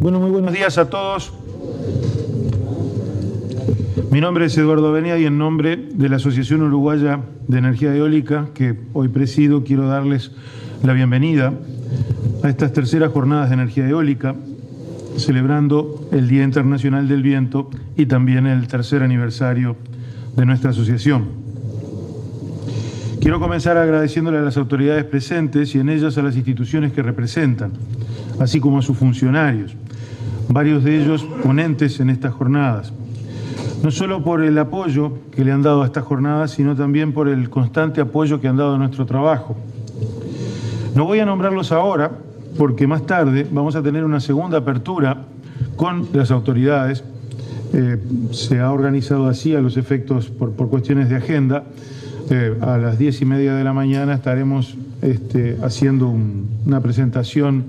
Bueno, muy buenos días a todos. Mi nombre es Eduardo Avenida y en nombre de la Asociación Uruguaya de Energía Eólica, que hoy presido, quiero darles la bienvenida a estas terceras jornadas de energía eólica, celebrando el Día Internacional del Viento y también el tercer aniversario de nuestra asociación. Quiero comenzar agradeciéndole a las autoridades presentes y en ellas a las instituciones que representan, así como a sus funcionarios, varios de ellos ponentes en estas jornadas, no solo por el apoyo que le han dado a estas jornadas, sino también por el constante apoyo que han dado a nuestro trabajo. No voy a nombrarlos ahora, porque más tarde vamos a tener una segunda apertura con las autoridades. Se ha organizado así a los efectos por cuestiones de agenda. A las 10:30 de la mañana estaremos haciendo una presentación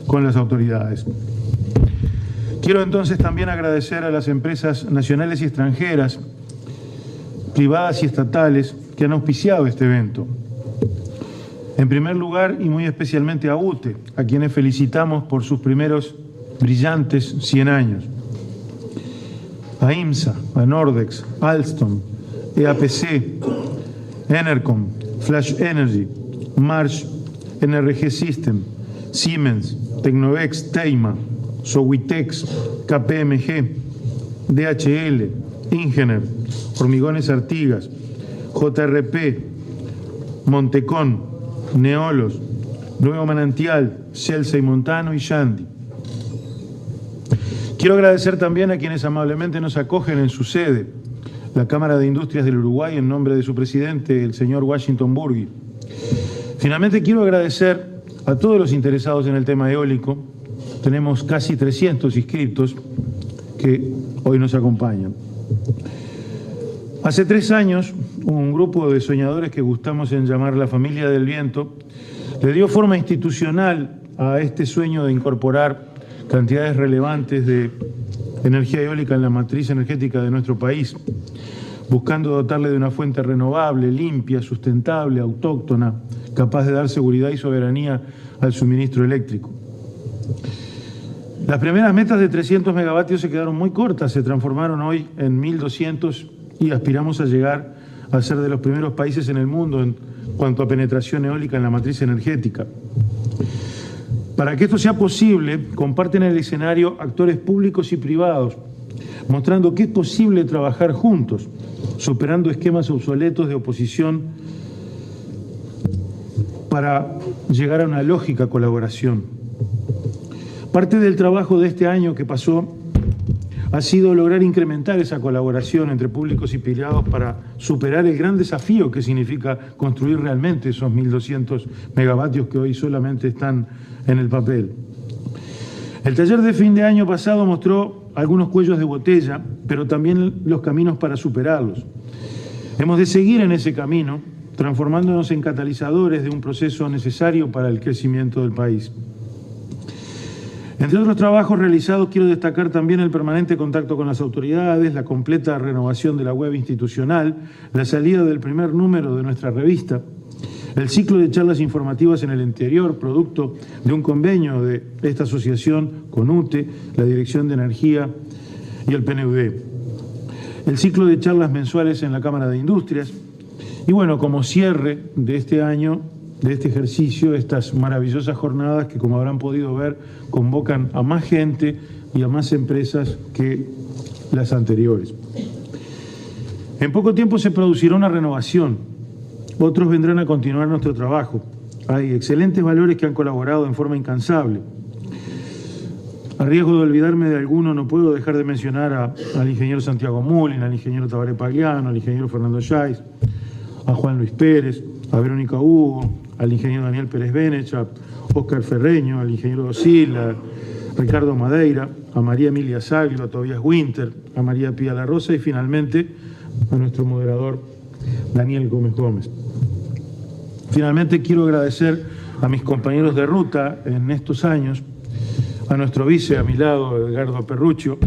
con las autoridades. Quiero entonces también agradecer a las empresas nacionales y extranjeras, privadas y estatales, que han auspiciado este evento. En primer lugar, y muy especialmente a UTE, a quienes felicitamos por sus primeros brillantes 100 años. A IMSA, a Nordex, Alstom, EAPC, Enercon, Flash Energy, Marsh, NRG System, Siemens, Tecnovex, Teima, Sowitex, KPMG, DHL, Ingener, Hormigones Artigas, JRP, Montecón, Neolos, Nuevo Manantial, Celsa y Montano y Shandy. Quiero agradecer también a quienes amablemente nos acogen en su sede, la Cámara de Industrias del Uruguay, en nombre de su presidente, el señor Washington Burgui. Finalmente quiero agradecer a todos los interesados en el tema eólico. Tenemos casi 300 inscriptos que hoy nos acompañan. Hace 3 años, un grupo de soñadores que gustamos en llamar la familia del viento, le dio forma institucional a este sueño de incorporar cantidades relevantes de energía eólica en la matriz energética de nuestro país, buscando dotarle de una fuente renovable, limpia, sustentable, autóctona, capaz de dar seguridad y soberanía al suministro eléctrico. Las primeras metas de 300 megavatios se quedaron muy cortas, se transformaron hoy en 1.200 y aspiramos a llegar a ser de los primeros países en el mundo en cuanto a penetración eólica en la matriz energética. Para que esto sea posible, comparten el escenario actores públicos y privados, mostrando que es posible trabajar juntos, superando esquemas obsoletos de oposición para llegar a una lógica colaboración. Parte del trabajo de este año que pasó ha sido lograr incrementar esa colaboración entre públicos y privados para superar el gran desafío que significa construir realmente esos 1.200 megavatios que hoy solamente están en el papel. El taller de fin de año pasado mostró algunos cuellos de botella, pero también los caminos para superarlos. Hemos de seguir en ese camino, transformándonos en catalizadores de un proceso necesario para el crecimiento del país. Entre otros trabajos realizados, quiero destacar también el permanente contacto con las autoridades, la completa renovación de la web institucional, la salida del primer número de nuestra revista, el ciclo de charlas informativas en el interior, producto de un convenio de esta asociación con UTE, la Dirección de Energía y el PNUD, el ciclo de charlas mensuales en la Cámara de Industrias y bueno, como cierre de este año, de este ejercicio, estas maravillosas jornadas que, como habrán podido ver, convocan a más gente y a más empresas que las anteriores. En poco tiempo se producirá una renovación. Otros vendrán a continuar nuestro trabajo. Hay excelentes valores que han colaborado en forma incansable. A riesgo de olvidarme de alguno, no puedo dejar de mencionar al ingeniero Santiago Mullin, al ingeniero Tabaré Pagliano, al ingeniero Fernando Yáiz, a Juan Luis Pérez, a Verónica Hugo, al ingeniero Daniel Pérez Benech, a Óscar Ferreño, al ingeniero Dosil, a Ricardo Madeira, a María Emilia Saglio, a Tobias Winter, a María Pía La Rosa y finalmente a nuestro moderador Daniel Gómez Gómez. Finalmente quiero agradecer a mis compañeros de ruta en estos años, a nuestro vice a mi lado, Edgardo Perruccio,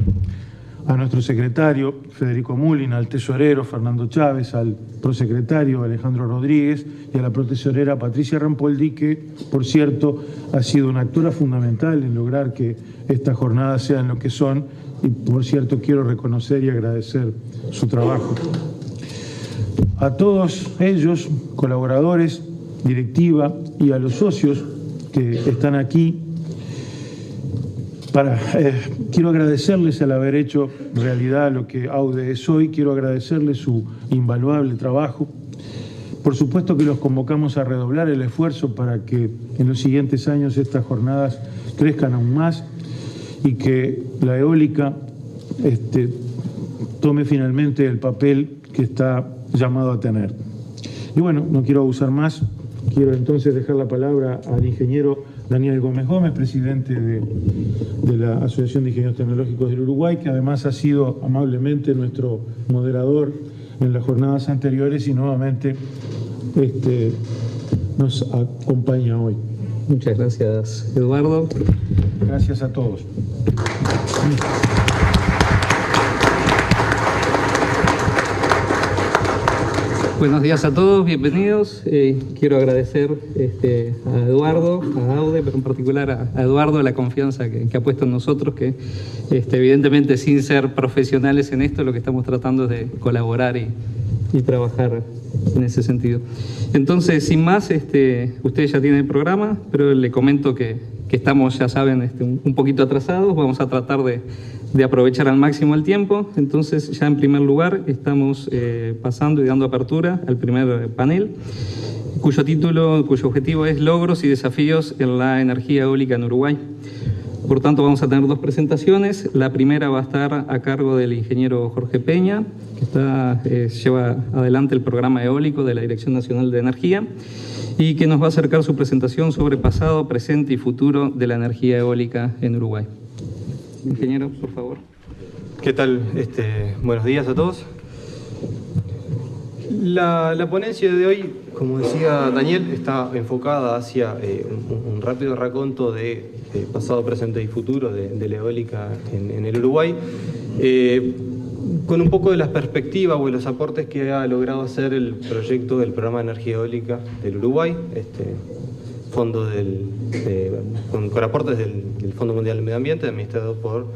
a nuestro secretario Federico Mulin, al tesorero Fernando Chávez, al prosecretario Alejandro Rodríguez y a la protesorera Patricia Rampoldi, que, por cierto, ha sido una actora fundamental en lograr que estas jornadas sean lo que son, y por cierto quiero reconocer y agradecer su trabajo. A todos ellos, colaboradores, directiva y a los socios que están aquí, quiero agradecerles el haber hecho realidad lo que AUDE es hoy, quiero agradecerles su invaluable trabajo. Por supuesto que los convocamos a redoblar el esfuerzo para que en los siguientes años estas jornadas crezcan aún más y que la eólica tome finalmente el papel que está llamado a tener. Y bueno, no quiero abusar más, quiero entonces dejar la palabra al ingeniero Daniel Gómez Gómez, presidente de la Asociación de Ingenieros Tecnológicos del Uruguay, que además ha sido amablemente nuestro moderador en las jornadas anteriores y nuevamente nos acompaña hoy. Muchas gracias, Eduardo. Gracias a todos. Buenos días a todos, bienvenidos. Quiero agradecer a Eduardo, a AUDE, pero en particular a Eduardo, la confianza que ha puesto en nosotros, que evidentemente sin ser profesionales en esto, lo que estamos tratando es de colaborar y trabajar en ese sentido. Entonces, sin más, ustedes ya tienen el programa, pero le comento que estamos, ya saben, un poquito atrasados. Vamos a tratar de aprovechar al máximo el tiempo. Entonces, ya en primer lugar, estamos pasando y dando apertura al primer panel, cuyo objetivo es Logros y desafíos en la energía eólica en Uruguay. Por tanto, vamos a tener dos presentaciones. La primera va a estar a cargo del ingeniero Jorge Peña, que lleva adelante el programa eólico de la Dirección Nacional de Energía y que nos va a acercar su presentación sobre pasado, presente y futuro de la energía eólica en Uruguay. Ingeniero, por favor. ¿Qué tal? Buenos días a todos. La ponencia de hoy, como decía Daniel, está enfocada hacia un rápido raconto de pasado, presente y futuro de la eólica en el Uruguay, con un poco de las perspectivas o de los aportes que ha logrado hacer el proyecto del Programa de Energía Eólica del Uruguay, fondo con aportes del Fondo Mundial del Medio Ambiente, administrado por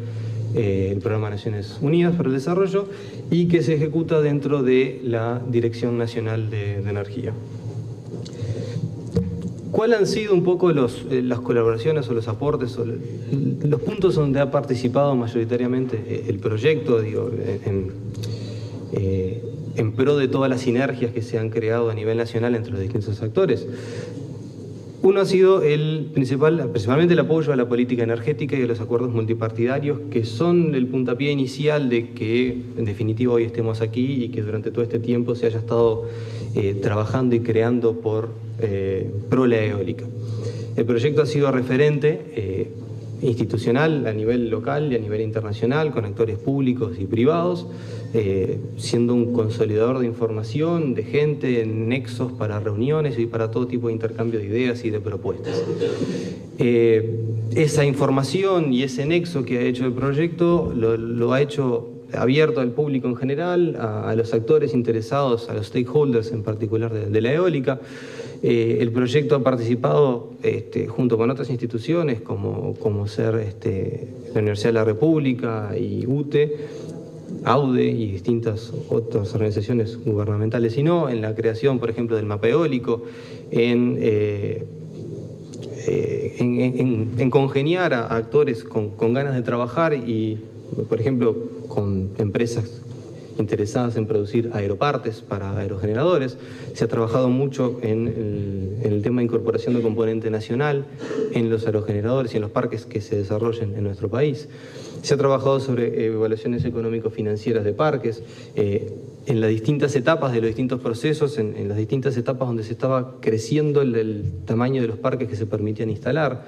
el Programa de Naciones Unidas para el Desarrollo, y que se ejecuta dentro de la Dirección Nacional de Energía. ¿Cuáles han sido un poco las colaboraciones o los aportes o los puntos donde ha participado mayoritariamente el proyecto, en pro de todas las sinergias que se han creado a nivel nacional entre los distintos actores? Uno ha sido principalmente el apoyo a la política energética y a los acuerdos multipartidarios, que son el puntapié inicial de que, en definitiva, hoy estemos aquí y que durante todo este tiempo se haya estado trabajando y creando pro la eólica. El proyecto ha sido referente institucional a nivel local y a nivel internacional, con actores públicos y privados, siendo un consolidador de información, de gente, nexos para reuniones y para todo tipo de intercambio de ideas y de propuestas. Esa información y ese nexo que ha hecho el proyecto lo ha hecho abierto al público en general, a los actores interesados, a los stakeholders en particular de la eólica. El proyecto ha participado junto con otras instituciones como ser la Universidad de la República y UTE, AUDE y distintas otras organizaciones gubernamentales, sino en la creación, por ejemplo, del mapa eólico, en congeniar a actores con ganas de trabajar y, por ejemplo, con empresas interesadas en producir aeropartes para aerogeneradores. Se ha trabajado mucho en el tema de incorporación de componente nacional en los aerogeneradores y en los parques que se desarrollen en nuestro país. Se ha trabajado sobre evaluaciones económico-financieras de parques, en las distintas etapas de los distintos procesos, en las distintas etapas donde se estaba creciendo el tamaño de los parques que se permitían instalar.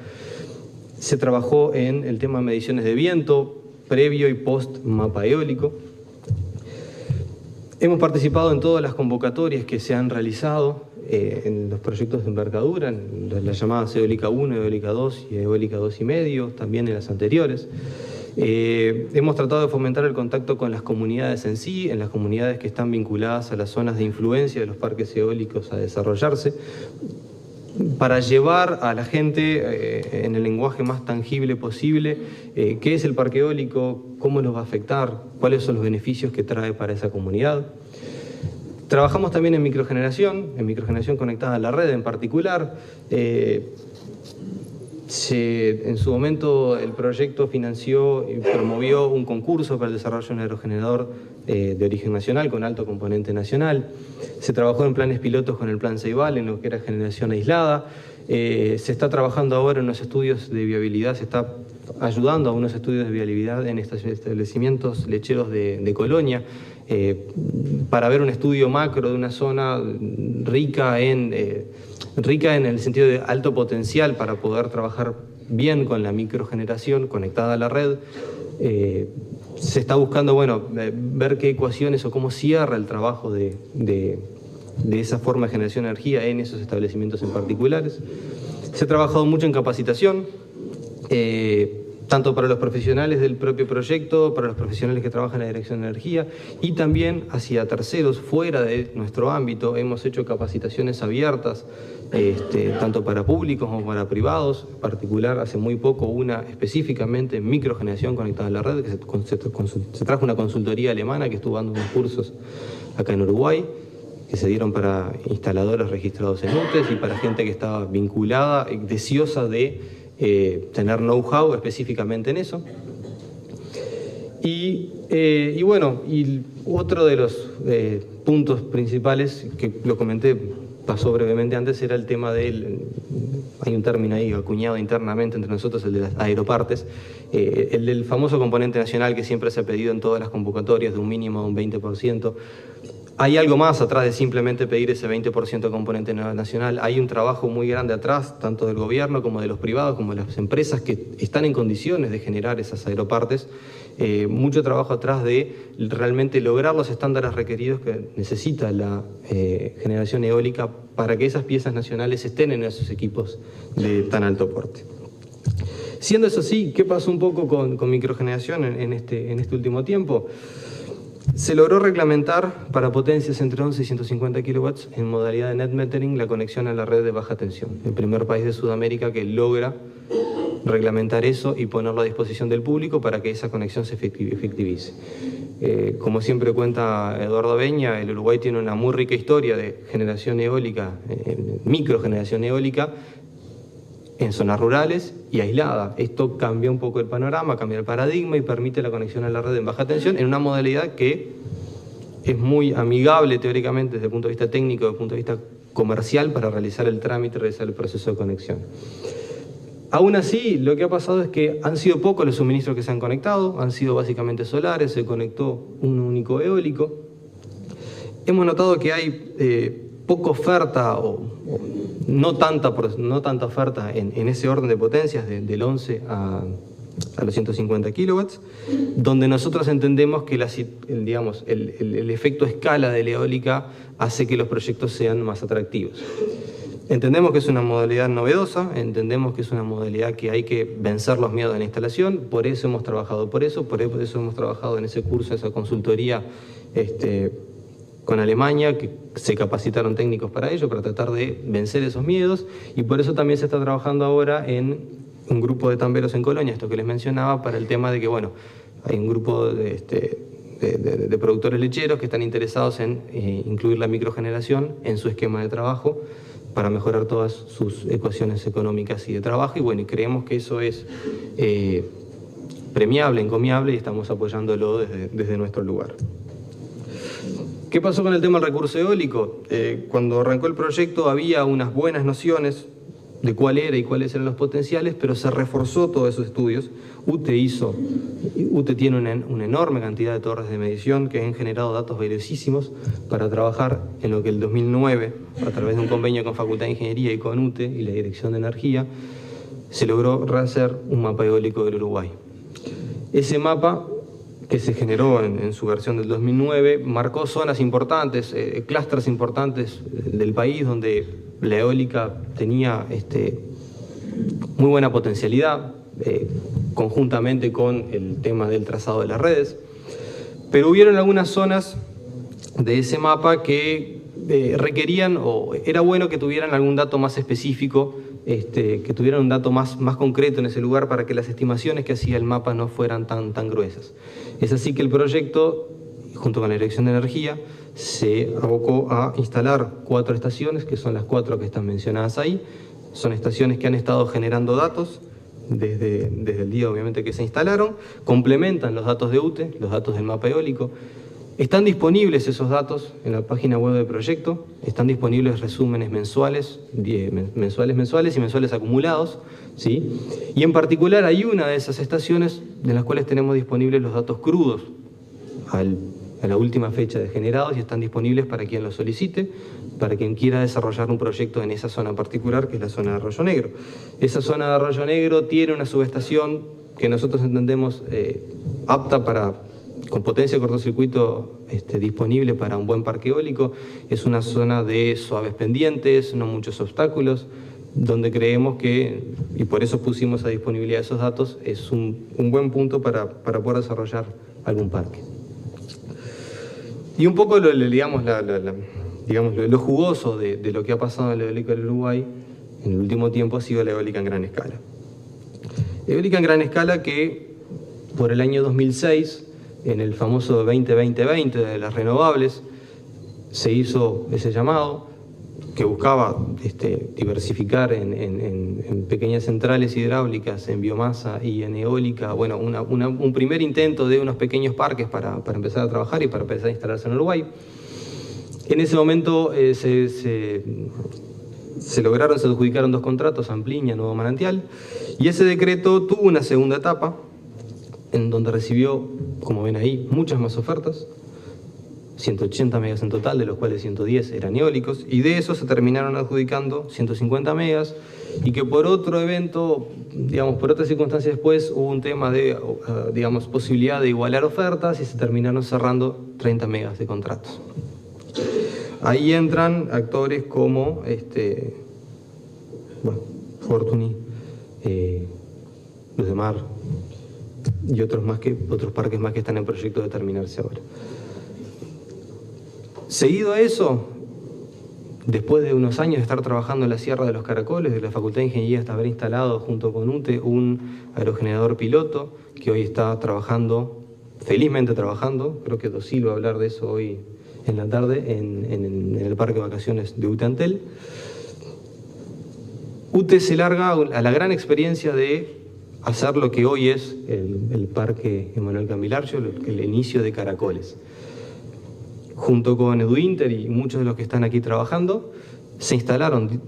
Se trabajó en el tema de mediciones de viento, previo y post mapa eólico. Hemos participado en todas las convocatorias que se han realizado en los proyectos de envergadura, en las llamadas Eólica 1, Eólica 2 y Eólica 2,5, también en las anteriores. Hemos tratado de fomentar el contacto con las comunidades en sí, en las comunidades que están vinculadas a las zonas de influencia de los parques eólicos a desarrollarse, para llevar a la gente en el lenguaje más tangible posible qué es el parque eólico, cómo nos va a afectar, cuáles son los beneficios que trae para esa comunidad. Trabajamos también en microgeneración conectada a la red en particular. En su momento el proyecto financió y promovió un concurso para el desarrollo de un aerogenerador de origen nacional con alto componente nacional. Se trabajó en planes pilotos con el Plan Ceibal en lo que era generación aislada. Se está trabajando ahora en unos estudios de viabilidad, se está ayudando a unos estudios de viabilidad en estos establecimientos lecheros de Colonia para ver un estudio macro de una zona rica en el sentido de alto potencial para poder trabajar bien con la microgeneración conectada a la red. Se está buscando, ver qué ecuaciones o cómo cierra el trabajo de esa forma de generación de energía en esos establecimientos en particulares. Se ha trabajado mucho en capacitación, tanto para los profesionales del propio proyecto, para los profesionales que trabajan en la dirección de energía y también hacia terceros fuera de nuestro ámbito. Hemos hecho capacitaciones abiertas, tanto para públicos como para privados. En particular, hace muy poco una específicamente en microgeneración conectada a la red, que se trajo una consultoría alemana que estuvo dando unos cursos acá en Uruguay, que se dieron para instaladores registrados en UTES y para gente que estaba vinculada, deseosa de tener know-how específicamente en eso. Y otro de los puntos principales, que lo comenté, pasó brevemente antes, era el tema hay un término ahí acuñado internamente entre nosotros, el de las aeropartes, el del famoso componente nacional que siempre se ha pedido en todas las convocatorias, de un mínimo de un 20%. Hay algo más atrás de simplemente pedir ese 20% de componente nacional. Hay un trabajo muy grande atrás, tanto del gobierno como de los privados, como de las empresas que están en condiciones de generar esas aeropartes. Mucho trabajo atrás de realmente lograr los estándares requeridos que necesita la generación eólica para que esas piezas nacionales estén en esos equipos de tan alto porte. Siendo eso así, ¿qué pasó un poco con microgeneración en este último tiempo? Se logró reglamentar para potencias entre 11 y 150 kilowatts en modalidad de net metering la conexión a la red de baja tensión. El primer país de Sudamérica que logra reglamentar eso y ponerlo a disposición del público para que esa conexión se efectivice. Como siempre cuenta Eduardo Beña, el Uruguay tiene una muy rica historia de generación eólica, microgeneración eólica, en zonas rurales y aislada. Esto cambia un poco el panorama, cambia el paradigma y permite la conexión a la red en baja tensión en una modalidad que es muy amigable teóricamente desde el punto de vista técnico, desde el punto de vista comercial para realizar el trámite, realizar el proceso de conexión. Aún así, lo que ha pasado es que han sido pocos los suministros que se han conectado, han sido básicamente solares, se conectó un único eólico. Hemos notado que hay poca oferta o no tanta oferta en ese orden de potencias, del 11 a los 150 kilowatts, donde nosotros entendemos que el efecto escala de la eólica hace que los proyectos sean más atractivos. Entendemos que es una modalidad novedosa, entendemos que es una modalidad que hay que vencer los miedos de la instalación, por eso hemos trabajado por eso hemos trabajado en ese curso, esa consultoría con Alemania, que se capacitaron técnicos para ello, para tratar de vencer esos miedos, y por eso también se está trabajando ahora en un grupo de tamberos en Colonia, esto que les mencionaba, para el tema de que, hay un grupo de productores lecheros que están interesados en incluir la microgeneración en su esquema de trabajo para mejorar todas sus ecuaciones económicas y de trabajo, y creemos que eso es premiable, encomiable, y estamos apoyándolo desde nuestro lugar. ¿Qué pasó con el tema del recurso eólico? Cuando arrancó el proyecto había unas buenas nociones de cuál era y cuáles eran los potenciales, pero se reforzó todos esos estudios. UTE tiene una enorme cantidad de torres de medición que han generado datos valiosísimos para trabajar en lo que el 2009, a través de un convenio con Facultad de Ingeniería y con UTE y la Dirección de Energía, se logró hacer un mapa eólico del Uruguay. Ese mapa, que se generó en su versión del 2009, marcó zonas importantes, clústeres importantes del país donde la eólica tenía muy buena potencialidad. conjuntamente con el tema del trazado de las redes. Pero hubieron algunas zonas de ese mapa que requerían, o era bueno que tuvieran algún dato más específico, que tuvieran un dato más concreto en ese lugar para que las estimaciones que hacía el mapa no fueran tan gruesas. Es así que el proyecto, junto con la Dirección de Energía, se abocó a instalar 4 estaciones, que son las 4 que están mencionadas ahí. Son estaciones que han estado generando datos desde el día, obviamente, que se instalaron, complementan los datos de UTE, los datos del mapa eólico. Están disponibles esos datos en la página web del proyecto, están disponibles resúmenes mensuales y mensuales acumulados, ¿sí? Y en particular hay una de esas estaciones de las cuales tenemos disponibles los datos crudos a la última fecha de generados y están disponibles para quien lo solicite, para quien quiera desarrollar un proyecto en esa zona particular, que es la zona de Arroyo Negro. Esa zona de Arroyo Negro tiene una subestación que nosotros entendemos apta con potencia de cortocircuito disponible para un buen parque eólico. Es una zona de suaves pendientes, no muchos obstáculos, donde creemos que, y por eso pusimos a disponibilidad esos datos, es un buen punto para poder desarrollar algún parque. Y un poco lo jugoso de lo que ha pasado en la eólica del Uruguay en el último tiempo ha sido la eólica en gran escala. Eólica en gran escala que por el año 2006, en el famoso 20-20-20 de las renovables, se hizo ese llamado que buscaba diversificar en pequeñas centrales hidráulicas, en biomasa y en eólica, bueno, un primer intento de unos pequeños parques para empezar a trabajar y para empezar a instalarse en Uruguay. En ese momento se adjudicaron 2 contratos, Ampliña, Nuevo Manantial, y ese decreto tuvo una segunda etapa, en donde recibió, como ven ahí, muchas más ofertas, 180 megas en total, de los cuales 110 eran eólicos, y de eso se terminaron adjudicando 150 megas, y que por otro evento, por otras circunstancias después, hubo un tema de, posibilidad de igualar ofertas, y se terminaron cerrando 30 megas de contratos. Ahí entran actores como Fortuny, Luz de Mar, y otros parques más que están en proyecto de terminarse ahora. Seguido a eso, después de unos años de estar trabajando en la Sierra de los Caracoles, de la Facultad de Ingeniería, hasta haber instalado junto con UTE un aerogenerador piloto que hoy está felizmente trabajando, creo que Dosil va a hablar de eso hoy en la tarde, en el parque de vacaciones de UTE Antel. UTE se larga a la gran experiencia de hacer lo que hoy es el Parque Emanuel Cambilarcio, el inicio de Caracoles. Junto con EduInter y muchos de los que están aquí trabajando, se instalaron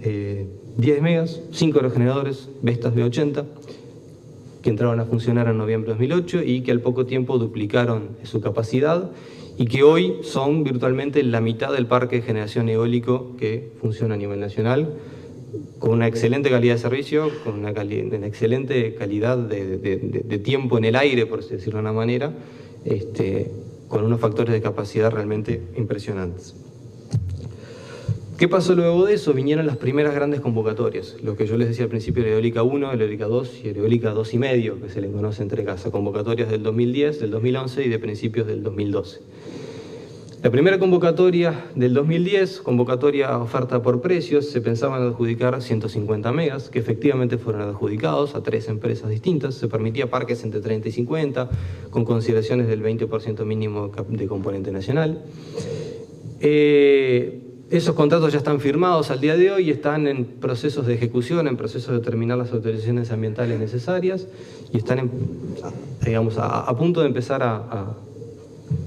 10 megas, 5 aerogeneradores, Vestas B80, que entraron a funcionar en noviembre de 2008 y que al poco tiempo duplicaron su capacidad y que hoy son virtualmente la mitad del parque de generación eólico que funciona a nivel nacional, con una excelente calidad de servicio, con una excelente calidad de tiempo en el aire, por decirlo de una manera, con unos factores de capacidad realmente impresionantes. ¿Qué pasó luego de eso? Vinieron las primeras grandes convocatorias, lo que yo les decía al principio, la Eólica 1, la Eólica 2 y la Eólica 2,5, que se le conoce entre casa, convocatorias del 2010, del 2011 y de principios del 2012. La primera convocatoria del 2010, convocatoria oferta por precios, se pensaban adjudicar 150 megas, que efectivamente fueron adjudicados a 3 empresas distintas. Se permitía parques entre 30 y 50, con consideraciones del 20% mínimo de componente nacional. Esos contratos ya están firmados al día de hoy y están en procesos de ejecución, en procesos de terminar las autorizaciones ambientales necesarias y están, a punto de empezar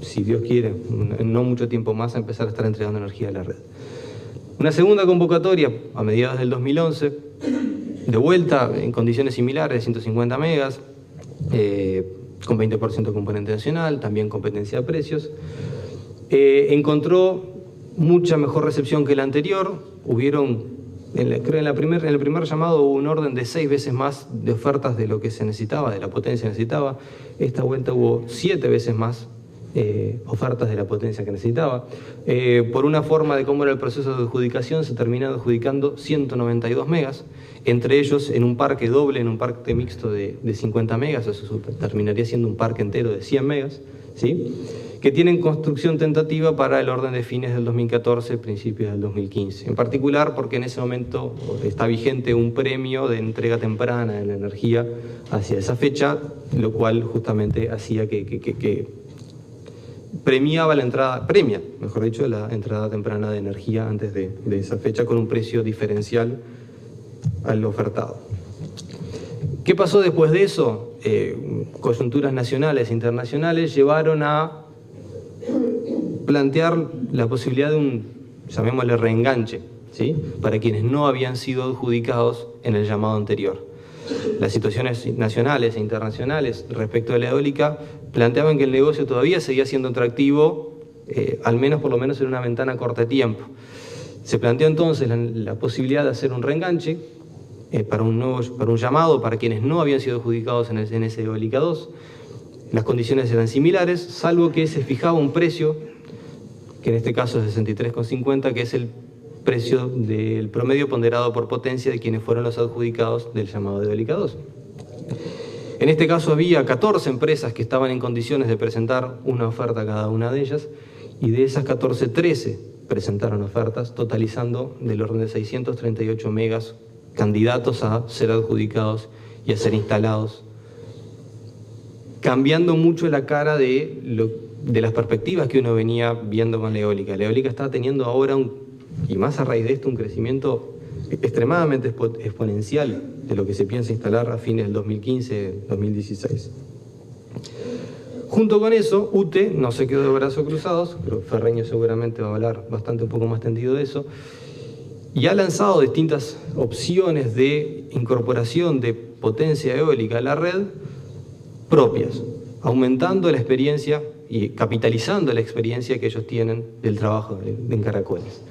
si Dios quiere, en no mucho tiempo más, a empezar a estar entregando energía a la red. Una segunda convocatoria a mediados del 2011, de vuelta en condiciones similares, 150 megas, con 20% de componente nacional, también competencia de precios. Encontró mucha mejor recepción que la anterior. Hubieron, en el primer llamado hubo un orden de 6 veces más de ofertas de lo que se necesitaba, de la potencia que necesitaba. Esta vuelta hubo 7 veces más ofertas de la potencia que necesitaba. Por una forma de cómo era el proceso de adjudicación, se terminaron adjudicando 192 megas, entre ellos en un parque doble, en un parque mixto de 50 megas, eso terminaría siendo un parque entero de 100 megas, ¿sí? Que tienen construcción tentativa para el orden de fines del 2014, principios del 2015. En particular porque en ese momento está vigente un premio de entrega temprana de la energía hacia esa fecha, lo cual justamente hacía que premia, mejor dicho, la entrada temprana de energía antes de esa fecha con un precio diferencial al ofertado. ¿Qué pasó después de eso? Coyunturas nacionales e internacionales llevaron a plantear la posibilidad de un, llamémosle, reenganche, ¿sí? Para quienes no habían sido adjudicados en el llamado anterior. Las situaciones nacionales e internacionales respecto de la eólica planteaban que el negocio todavía seguía siendo atractivo, al menos por lo menos en una ventana corta de tiempo. Se planteó entonces la posibilidad de hacer un reenganche para un llamado para quienes no habían sido adjudicados en ese eólica 2. Las condiciones eran similares, salvo que se fijaba un precio, que en este caso es 63,50, que es el precio del promedio ponderado por potencia de quienes fueron los adjudicados del llamado de eólica 2. En este caso había 14 empresas que estaban en condiciones de presentar una oferta cada una de ellas, y de esas 14, 13 presentaron ofertas, totalizando del orden de 638 megas candidatos a ser adjudicados y a ser instalados, cambiando mucho la cara de las perspectivas que uno venía viendo con la eólica. La eólica está teniendo ahora, y más a raíz de esto, un crecimiento extremadamente exponencial de lo que se piensa instalar a fines del 2015-2016. Junto con eso, UTE no se quedó de brazos cruzados, pero Ferreño seguramente va a hablar bastante un poco más tendido de eso, y ha lanzado distintas opciones de incorporación de potencia eólica a la red propias, aumentando la experiencia y capitalizando la experiencia que ellos tienen del trabajo en Caracoles.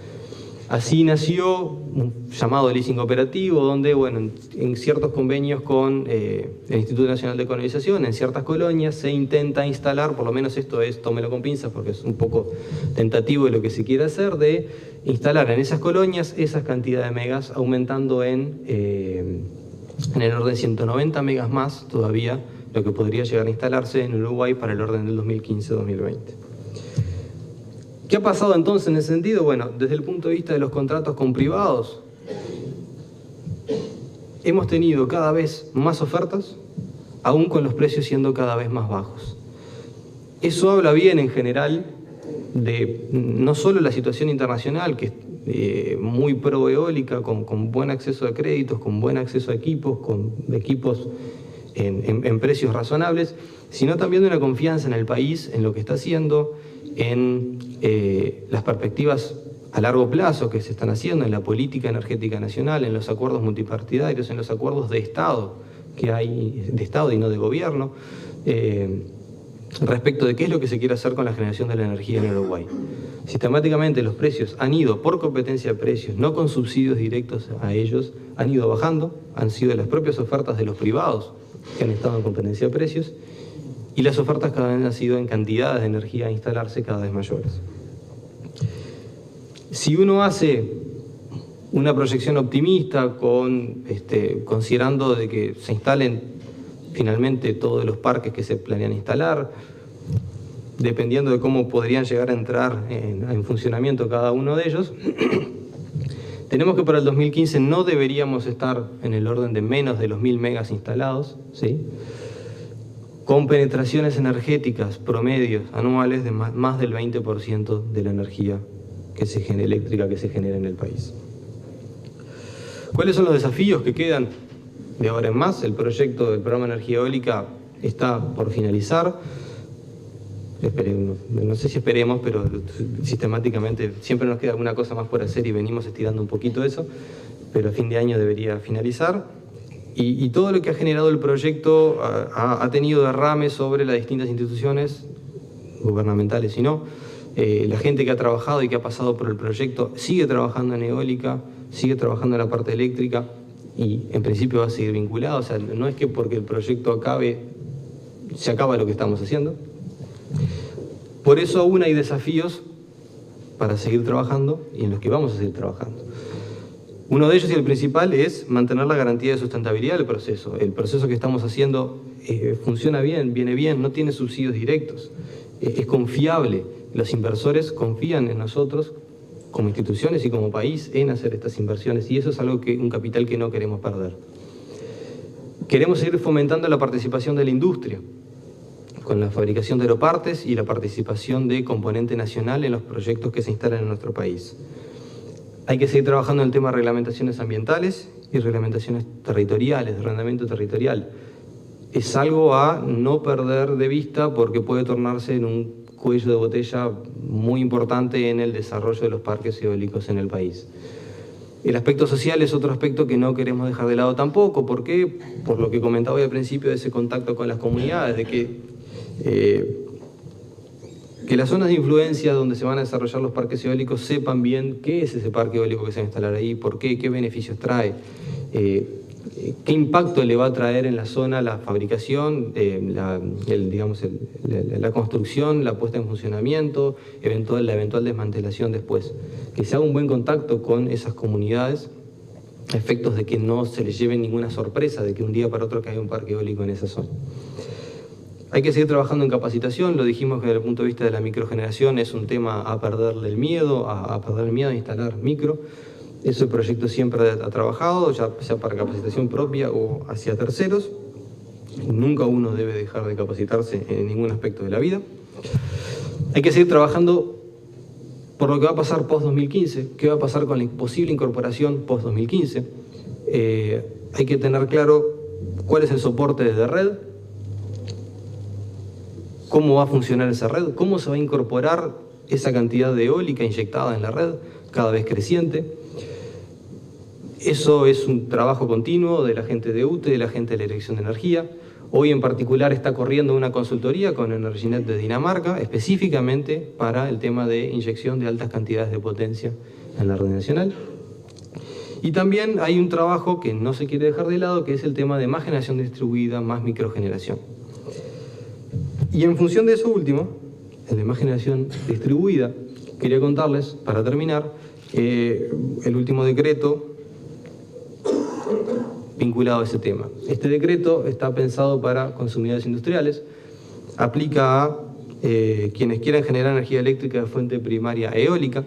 Así nació un llamado leasing operativo, donde, bueno, en ciertos convenios con el Instituto Nacional de Colonización, en ciertas colonias, se intenta instalar, por lo menos esto es, tómelo con pinzas porque es un poco tentativo de lo que se quiere hacer, de instalar en esas colonias esas cantidades de megas, aumentando en el orden de 190 megas más todavía, lo que podría llegar a instalarse en Uruguay para el orden del 2015-2020. ¿Qué ha pasado entonces en ese sentido? Bueno, desde el punto de vista de los contratos con privados, hemos tenido cada vez más ofertas, aún con los precios siendo cada vez más bajos. Eso habla bien en general de no solo la situación internacional, que es muy pro-eólica, con buen acceso a créditos, con buen acceso a equipos, con equipos en precios razonables, sino también de una confianza en el país, en lo que está haciendo, en las perspectivas a largo plazo que se están haciendo, en la política energética nacional, en los acuerdos multipartidarios, en los acuerdos de Estado que hay, de Estado y no de gobierno, respecto de qué es lo que se quiere hacer con la generación de la energía en Uruguay. Sistemáticamente los precios han ido, por competencia de precios, no con subsidios directos a ellos, han ido bajando, han sido de las propias ofertas de los privados que han estado en competencia de precios, y las ofertas cada vez han sido en cantidades de energía a instalarse cada vez mayores. Si uno hace una proyección optimista considerando de que se instalen finalmente todos los parques que se planean instalar, dependiendo de cómo podrían llegar a entrar en funcionamiento cada uno de ellos, tenemos que para el 2015 no deberíamos estar en el orden de menos de los 1000 megas instalados, ¿sí? Con penetraciones energéticas promedios anuales de más del 20% de la energía eléctrica que se genera en el país. ¿Cuáles son los desafíos que quedan de ahora en más? El proyecto del programa de energía eólica está por finalizar. No sé si esperemos, pero sistemáticamente siempre nos queda alguna cosa más por hacer y venimos estirando un poquito eso, pero a fin de año debería finalizar. Y todo lo que ha generado el proyecto ha tenido derrames sobre las distintas instituciones gubernamentales y no. La gente que ha trabajado y que ha pasado por el proyecto sigue trabajando en eólica, sigue trabajando en la parte eléctrica y en principio va a seguir vinculado. O sea, no es que porque el proyecto acabe, se acaba lo que estamos haciendo. Por eso aún hay desafíos para seguir trabajando y en los que vamos a seguir trabajando. Uno de ellos, y el principal, es mantener la garantía de sustentabilidad del proceso. El proceso que estamos haciendo funciona bien, viene bien, no tiene subsidios directos, es confiable. Los inversores confían en nosotros como instituciones y como país en hacer estas inversiones, y eso es algo un capital que no queremos perder. Queremos seguir fomentando la participación de la industria, con la fabricación de aeropartes y la participación de componente nacional en los proyectos que se instalan en nuestro país. Hay que seguir trabajando en el tema de reglamentaciones ambientales y reglamentaciones territoriales, de arrendamiento territorial. Es algo a no perder de vista porque puede tornarse en un cuello de botella muy importante en el desarrollo de los parques eólicos en el país. El aspecto social es otro aspecto que no queremos dejar de lado tampoco. ¿Por qué? Por lo que comentaba hoy al principio de ese contacto con las comunidades, de que las zonas de influencia donde se van a desarrollar los parques eólicos sepan bien qué es ese parque eólico que se va a instalar ahí, por qué beneficios trae, qué impacto le va a traer en la zona la fabricación, la construcción, la puesta en funcionamiento, la eventual desmantelación después. Que se haga un buen contacto con esas comunidades, a efectos de que no se les lleve ninguna sorpresa de que un día para otro caiga un parque eólico en esa zona. Hay que seguir trabajando en capacitación, lo dijimos que desde el punto de vista de la microgeneración es un tema a perderle el miedo, a perder el miedo a instalar micro. Ese proyecto siempre ha trabajado, ya sea para capacitación propia o hacia terceros. Nunca uno debe dejar de capacitarse en ningún aspecto de la vida. Hay que seguir trabajando por lo que va a pasar post-2015, qué va a pasar con la posible incorporación post-2015. Hay que tener claro cuál es el soporte de red, cómo va a funcionar esa red, cómo se va a incorporar esa cantidad de eólica inyectada en la red, cada vez creciente. Eso es un trabajo continuo de la gente de UTE, de la gente de la Dirección de Energía. Hoy en particular está corriendo una consultoría con Energinet de Dinamarca, específicamente para el tema de inyección de altas cantidades de potencia en la red nacional. Y también hay un trabajo que no se quiere dejar de lado, que es el tema de más generación distribuida, más microgeneración. Y en función de eso último, el de más generación distribuida, quería contarles, para terminar, el último decreto vinculado a ese tema. Este decreto está pensado para consumidores industriales, aplica a quienes quieran generar energía eléctrica de fuente primaria eólica.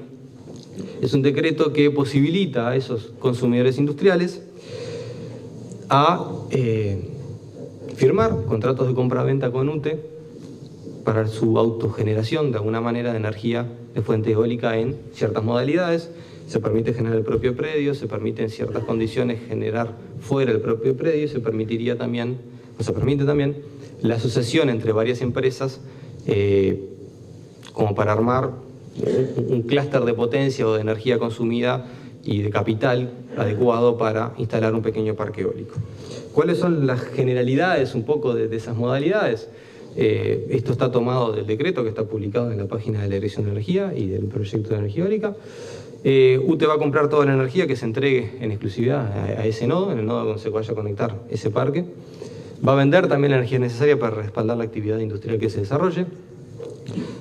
Es un decreto que posibilita a esos consumidores industriales a firmar contratos de compra-venta con UTE para su autogeneración de alguna manera de energía de fuente eólica en ciertas modalidades. Se permite generar el propio predio, se permite en ciertas condiciones generar fuera del propio predio, se permite también la asociación entre varias empresas como para armar un clúster de potencia o de energía consumida y de capital adecuado para instalar un pequeño parque eólico. ¿Cuáles son las generalidades un poco de esas modalidades? Esto está tomado del decreto que está publicado en la página de la Dirección de Energía y del proyecto de energía eólica. UTE va a comprar toda la energía que se entregue en exclusividad a ese nodo, en el nodo donde se vaya a conectar ese parque. Va a vender también la energía necesaria para respaldar la actividad industrial que se desarrolle.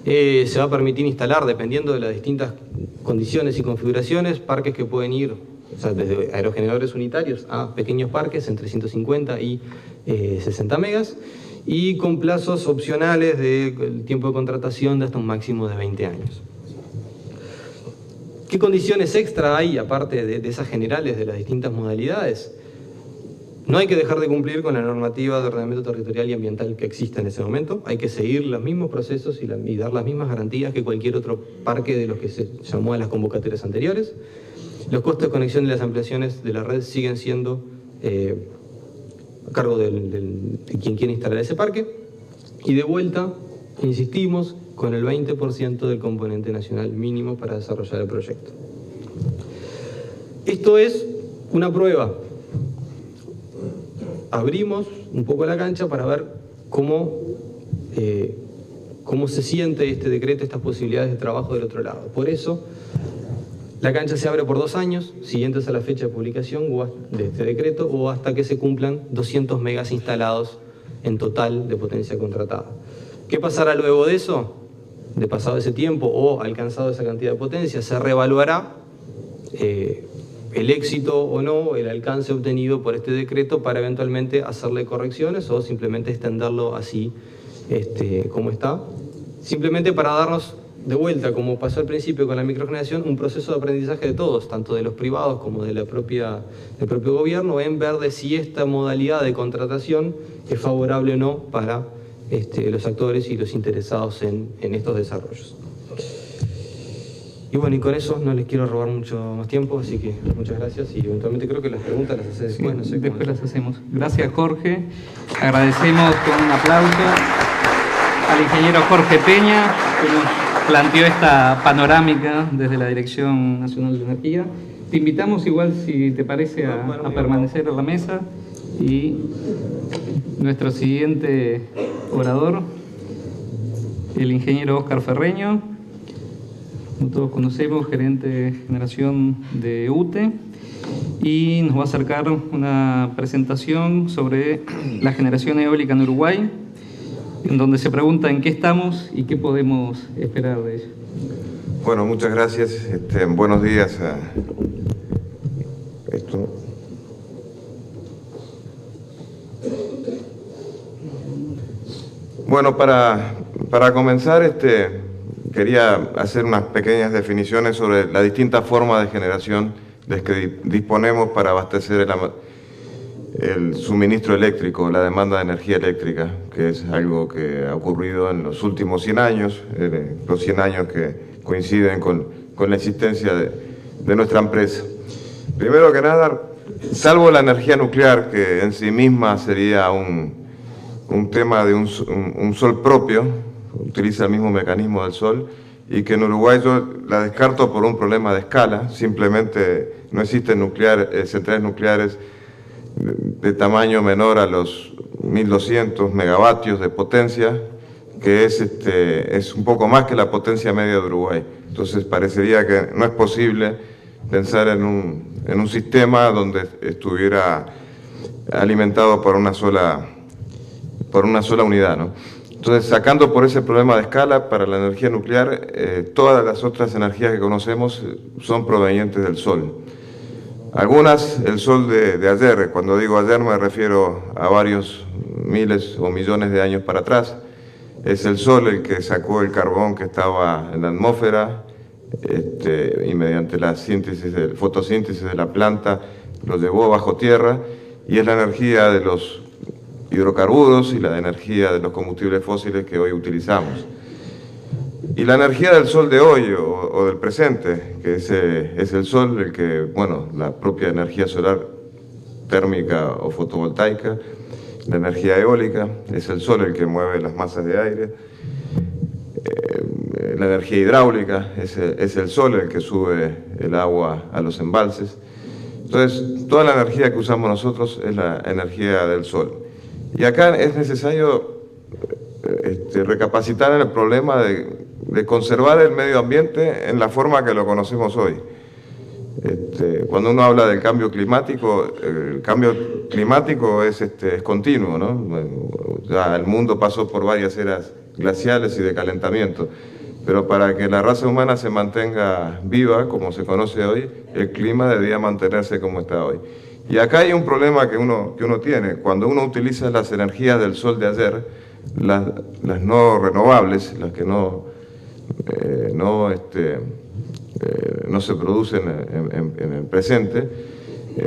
Se va a permitir instalar, dependiendo de las distintas condiciones y configuraciones, parques que pueden ir, o sea, desde aerogeneradores unitarios a pequeños parques entre 150 y 60 megas, y con plazos opcionales de tiempo de contratación de hasta un máximo de 20 años. ¿Qué condiciones extra hay, aparte de esas generales de las distintas modalidades? No hay que dejar de cumplir con la normativa de ordenamiento territorial y ambiental que existe en ese momento. Hay que seguir los mismos procesos y dar las mismas garantías que cualquier otro parque de los que se llamó a las convocatorias anteriores. Los costos de conexión y las ampliaciones de la red siguen siendo a cargo de quien quiere instalar ese parque. Y de vuelta, insistimos, con el 20% del componente nacional mínimo para desarrollar el proyecto. Esto es una prueba. Abrimos un poco la cancha para ver cómo se siente este decreto, estas posibilidades de trabajo del otro lado. Por eso, la cancha se abre por 2 años, siguientes a la fecha de publicación de este decreto, o hasta que se cumplan 200 megas instalados en total de potencia contratada. ¿Qué pasará luego de eso? de pasado ese tiempo o alcanzado esa cantidad de potencia, se reevaluará el éxito o no, el alcance obtenido por este decreto para eventualmente hacerle correcciones o simplemente extenderlo así como está. Simplemente para darnos de vuelta, como pasó al principio con la microgeneración, un proceso de aprendizaje de todos, tanto de los privados como del propio gobierno, en ver de si esta modalidad de contratación es favorable o no para los actores y los interesados en estos desarrollos. Y bueno, y con eso no les quiero robar mucho más tiempo, así que muchas gracias y eventualmente creo que las preguntas las hace después, no sé cómo. Después las hacemos. Gracias, Jorge. Agradecemos con un aplauso al ingeniero Jorge Peña, que nos planteó esta panorámica desde la Dirección Nacional de Energía. Te invitamos igual, si te parece, a permanecer en la mesa. Y nuestro siguiente orador, el ingeniero Óscar Ferreño, como todos conocemos, gerente de generación de UTE, y nos va a acercar una presentación sobre la generación eólica en Uruguay, en donde se pregunta en qué estamos y qué podemos esperar de ella. Bueno, muchas gracias. Buenos días a esto. Bueno, para comenzar, quería hacer unas pequeñas definiciones sobre las distintas formas de generación de que disponemos para abastecer el suministro eléctrico, la demanda de energía eléctrica, que es algo que ha ocurrido en los últimos 100 años, los 100 años que coinciden con la existencia de nuestra empresa. Primero que nada, salvo la energía nuclear, que en sí misma sería un tema de un sol propio, utiliza el mismo mecanismo del sol, y que en Uruguay yo la descarto por un problema de escala. Simplemente no existen centrales nucleares de tamaño menor a los 1200 megavatios de potencia, que es un poco más que la potencia media de Uruguay. Entonces parecería que no es posible pensar en un sistema donde estuviera alimentado por una sola unidad, ¿no? Entonces, sacando por ese problema de escala para la energía nuclear, todas las otras energías que conocemos son provenientes del sol. Algunas, el sol de ayer, cuando digo ayer me refiero a varios miles o millones de años para atrás. Es el sol el que sacó el carbón que estaba en la atmósfera y mediante la fotosíntesis de la planta lo llevó bajo tierra, y es la energía de los hidrocarburos y la energía de los combustibles fósiles que hoy utilizamos. Y la energía del sol de hoy o del presente, que es el sol, el que, bueno, la propia energía solar térmica o fotovoltaica, la energía eólica, es el sol el que mueve las masas de aire, la energía hidráulica, es el sol el que sube el agua a los embalses. Entonces, toda la energía que usamos nosotros es la energía del sol. Y acá es necesario recapacitar en el problema de conservar el medio ambiente en la forma que lo conocemos hoy. Cuando uno habla del cambio climático, el cambio climático es continuo, ¿no? Ya el mundo pasó por varias eras glaciales y de calentamiento, pero para que la raza humana se mantenga viva, como se conoce hoy, el clima debía mantenerse como está hoy. Y acá hay un problema que uno tiene. Cuando uno utiliza las energías del sol de ayer, las no renovables, las que no se producen en el presente,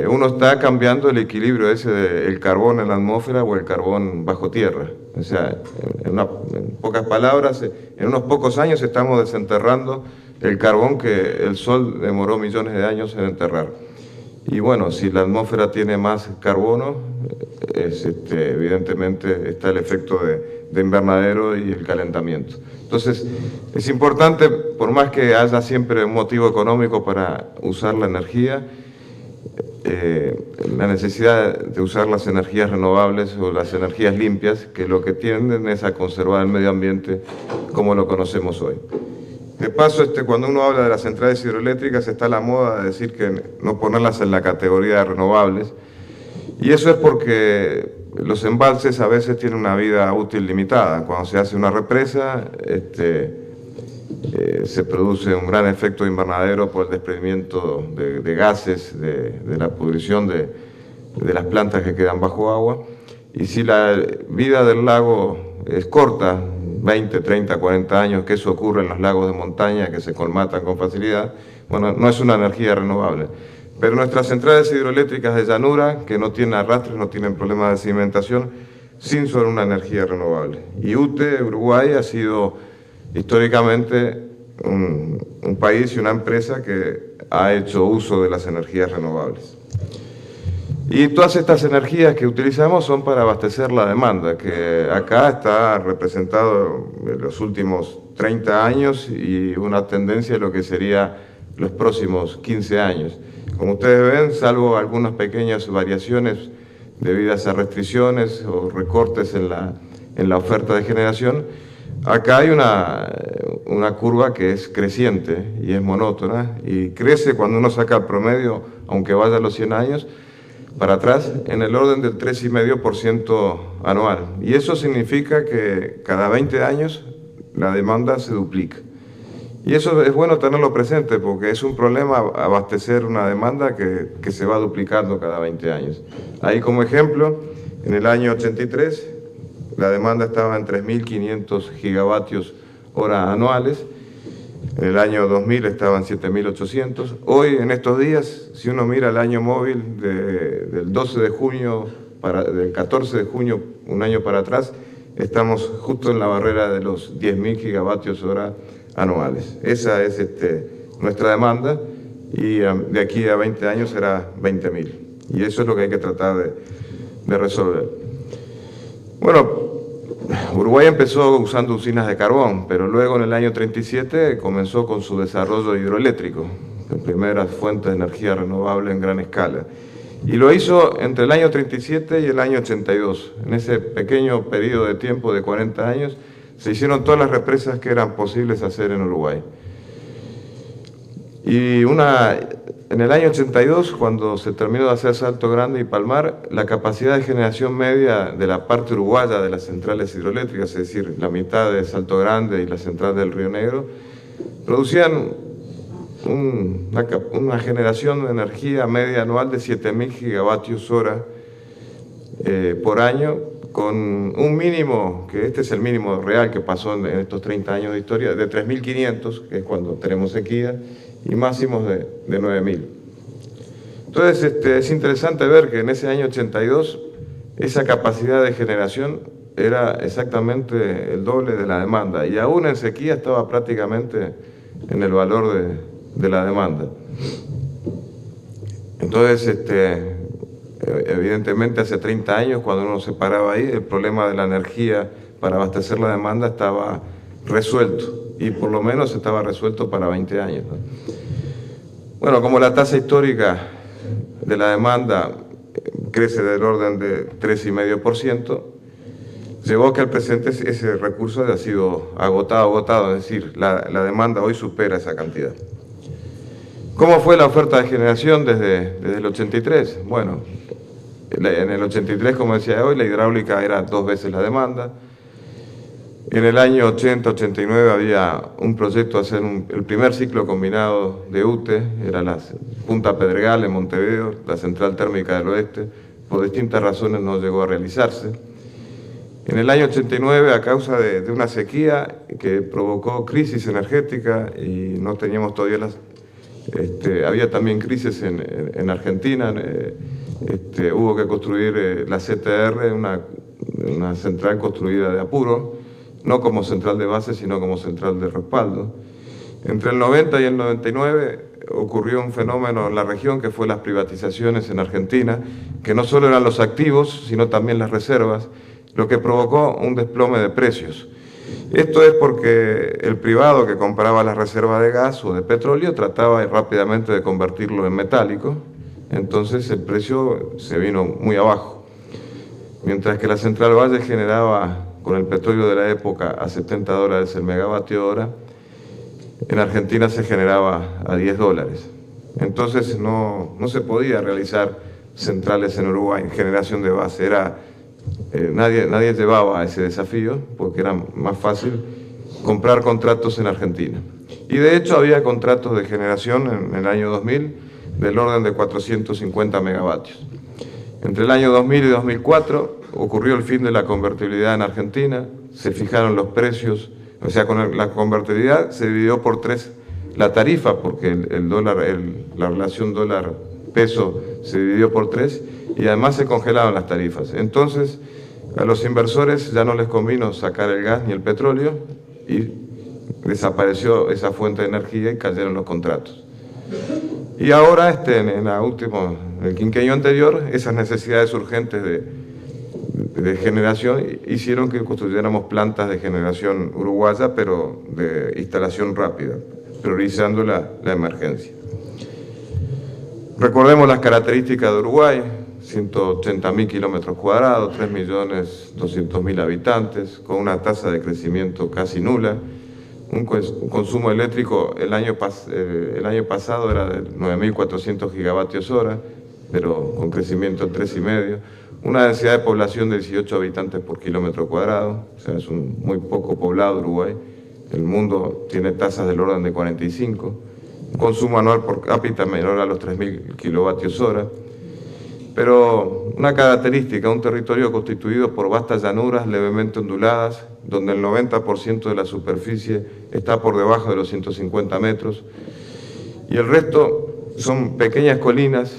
uno está cambiando el equilibrio ese del carbón en la atmósfera o el carbón bajo tierra. O sea, en pocas palabras, en unos pocos años estamos desenterrando el carbón que el sol demoró millones de años en enterrar. Y bueno, si la atmósfera tiene más carbono, evidentemente está el efecto de invernadero y el calentamiento. Entonces, es importante, por más que haya siempre un motivo económico para usar la energía, la necesidad de usar las energías renovables o las energías limpias, que lo que tienden es a conservar el medio ambiente como lo conocemos hoy. De paso, cuando uno habla de las centrales hidroeléctricas, está la moda de decir que no ponerlas en la categoría de renovables, y eso es porque los embalses a veces tienen una vida útil limitada. Cuando se hace una represa, se produce un gran efecto invernadero por el desprendimiento de gases, de la pudrición de las plantas que quedan bajo agua. Y si la vida del lago es corta, 20, 30, 40 años, que eso ocurre en los lagos de montaña que se colmatan con facilidad, bueno, no es una energía renovable. Pero nuestras centrales hidroeléctricas de llanura, que no tienen arrastres, no tienen problemas de sedimentación, sí son una energía renovable. Y UTE, Uruguay, ha sido históricamente un país y una empresa que ha hecho uso de las energías renovables. Y todas estas energías que utilizamos son para abastecer la demanda, que acá está representado en los últimos 30 años y una tendencia de lo que sería los próximos 15 años. Como ustedes ven, salvo algunas pequeñas variaciones debidas a restricciones o recortes en la oferta de generación, acá hay una curva que es creciente y es monótona, y crece cuando uno saca el promedio, aunque vaya a los 100 años, para atrás, en el orden del 3,5% anual. Y eso significa que cada 20 años la demanda se duplica. Y eso es bueno tenerlo presente, porque es un problema abastecer una demanda que se va duplicando cada 20 años. Ahí como ejemplo, en el año 83, la demanda estaba en 3.500 gigavatios hora anuales. En el año 2000 estaban 7.800. Hoy, en estos días, si uno mira el año móvil del 12 de junio, del 14 de junio, un año para atrás, estamos justo en la barrera de los 10.000 gigavatios hora anuales. Esa es nuestra demanda, y de aquí a 20 años será 20.000. Y eso es lo que hay que tratar de resolver. Bueno, Uruguay empezó usando usinas de carbón, pero luego en el año 37 comenzó con su desarrollo hidroeléctrico, la primera fuente de energía renovable en gran escala. Y lo hizo entre el año 37 y el año 82. En ese pequeño periodo de tiempo de 40 años se hicieron todas las represas que eran posibles hacer en Uruguay. Y en el año 82, cuando se terminó de hacer Salto Grande y Palmar, la capacidad de generación media de la parte uruguaya de las centrales hidroeléctricas, es decir, la mitad de Salto Grande y la central del Río Negro, producían una generación de energía media anual de 7.000 gigavatios hora por año, con un mínimo, que este es el mínimo real que pasó en estos 30 años de historia, de 3.500, que es cuando tenemos sequía, y máximos de 9.000. Entonces es interesante ver que en ese año 82 esa capacidad de generación era exactamente el doble de la demanda, y aún en sequía estaba prácticamente en el valor de la demanda. Entonces, evidentemente hace 30 años, cuando uno se paraba ahí, el problema de la energía para abastecer la demanda estaba resuelto, y por lo menos estaba resuelto para 20 años, ¿no? Bueno, como la tasa histórica de la demanda crece del orden de 3,5%, llegó a que al presente ese recurso ha sido agotado, es decir, la demanda hoy supera esa cantidad. ¿Cómo fue la oferta de generación desde el 83? Bueno, en el 83, como decía hoy, la hidráulica era 2 veces la demanda. En el año 80-89 había un proyecto de hacer el primer ciclo combinado de UTE, era la Punta Pedregal en Montevideo, la central térmica del oeste. Por distintas razones no llegó a realizarse. En el año 89, a causa de una sequía que provocó crisis energética y no teníamos todavía había también crisis en Argentina, hubo que construir la CTR, una central construida de apuro, no como central de base, sino como central de respaldo. Entre el 90 y el 99 ocurrió un fenómeno en la región que fue las privatizaciones en Argentina, que no solo eran los activos, sino también las reservas, lo que provocó un desplome de precios. Esto es porque el privado que compraba las reservas de gas o de petróleo trataba rápidamente de convertirlo en metálico, entonces el precio se vino muy abajo. Mientras que la Central Valle generaba, con el petróleo de la época, a $70 el megavatio hora, en Argentina se generaba a $10. Entonces no se podía realizar centrales en Uruguay en generación de base. Nadie llevaba ese desafío porque era más fácil comprar contratos en Argentina. Y de hecho había contratos de generación en el año 2000 del orden de 450 megavatios. Entre el año 2000 y 2004 ocurrió el fin de la convertibilidad en Argentina, se fijaron los precios, o sea, con la convertibilidad se dividió por 3 la tarifa, porque la relación dólar-peso se dividió por 3 y además se congelaron las tarifas. Entonces, a los inversores ya no les convino sacar el gas ni el petróleo y desapareció esa fuente de energía y cayeron los contratos. Y ahora, en el quinquenio anterior, esas necesidades urgentes de generación hicieron que construyéramos plantas de generación uruguaya, pero de instalación rápida, priorizando la emergencia. Recordemos las características de Uruguay: 180.000 kilómetros cuadrados, 3.200.000 habitantes, con una tasa de crecimiento casi nula, un consumo eléctrico el año pasado era de 9.400 gigavatios hora, pero con crecimiento 3,5, una densidad de población de 18 habitantes por kilómetro cuadrado, o sea, es muy poco poblado Uruguay. El mundo tiene tasas del orden de 45, un consumo anual por cápita menor a los 3.000 kilovatios hora. Pero una característica, un territorio constituido por vastas llanuras levemente onduladas, donde el 90% de la superficie está por debajo de los 150 metros, y el resto son pequeñas colinas,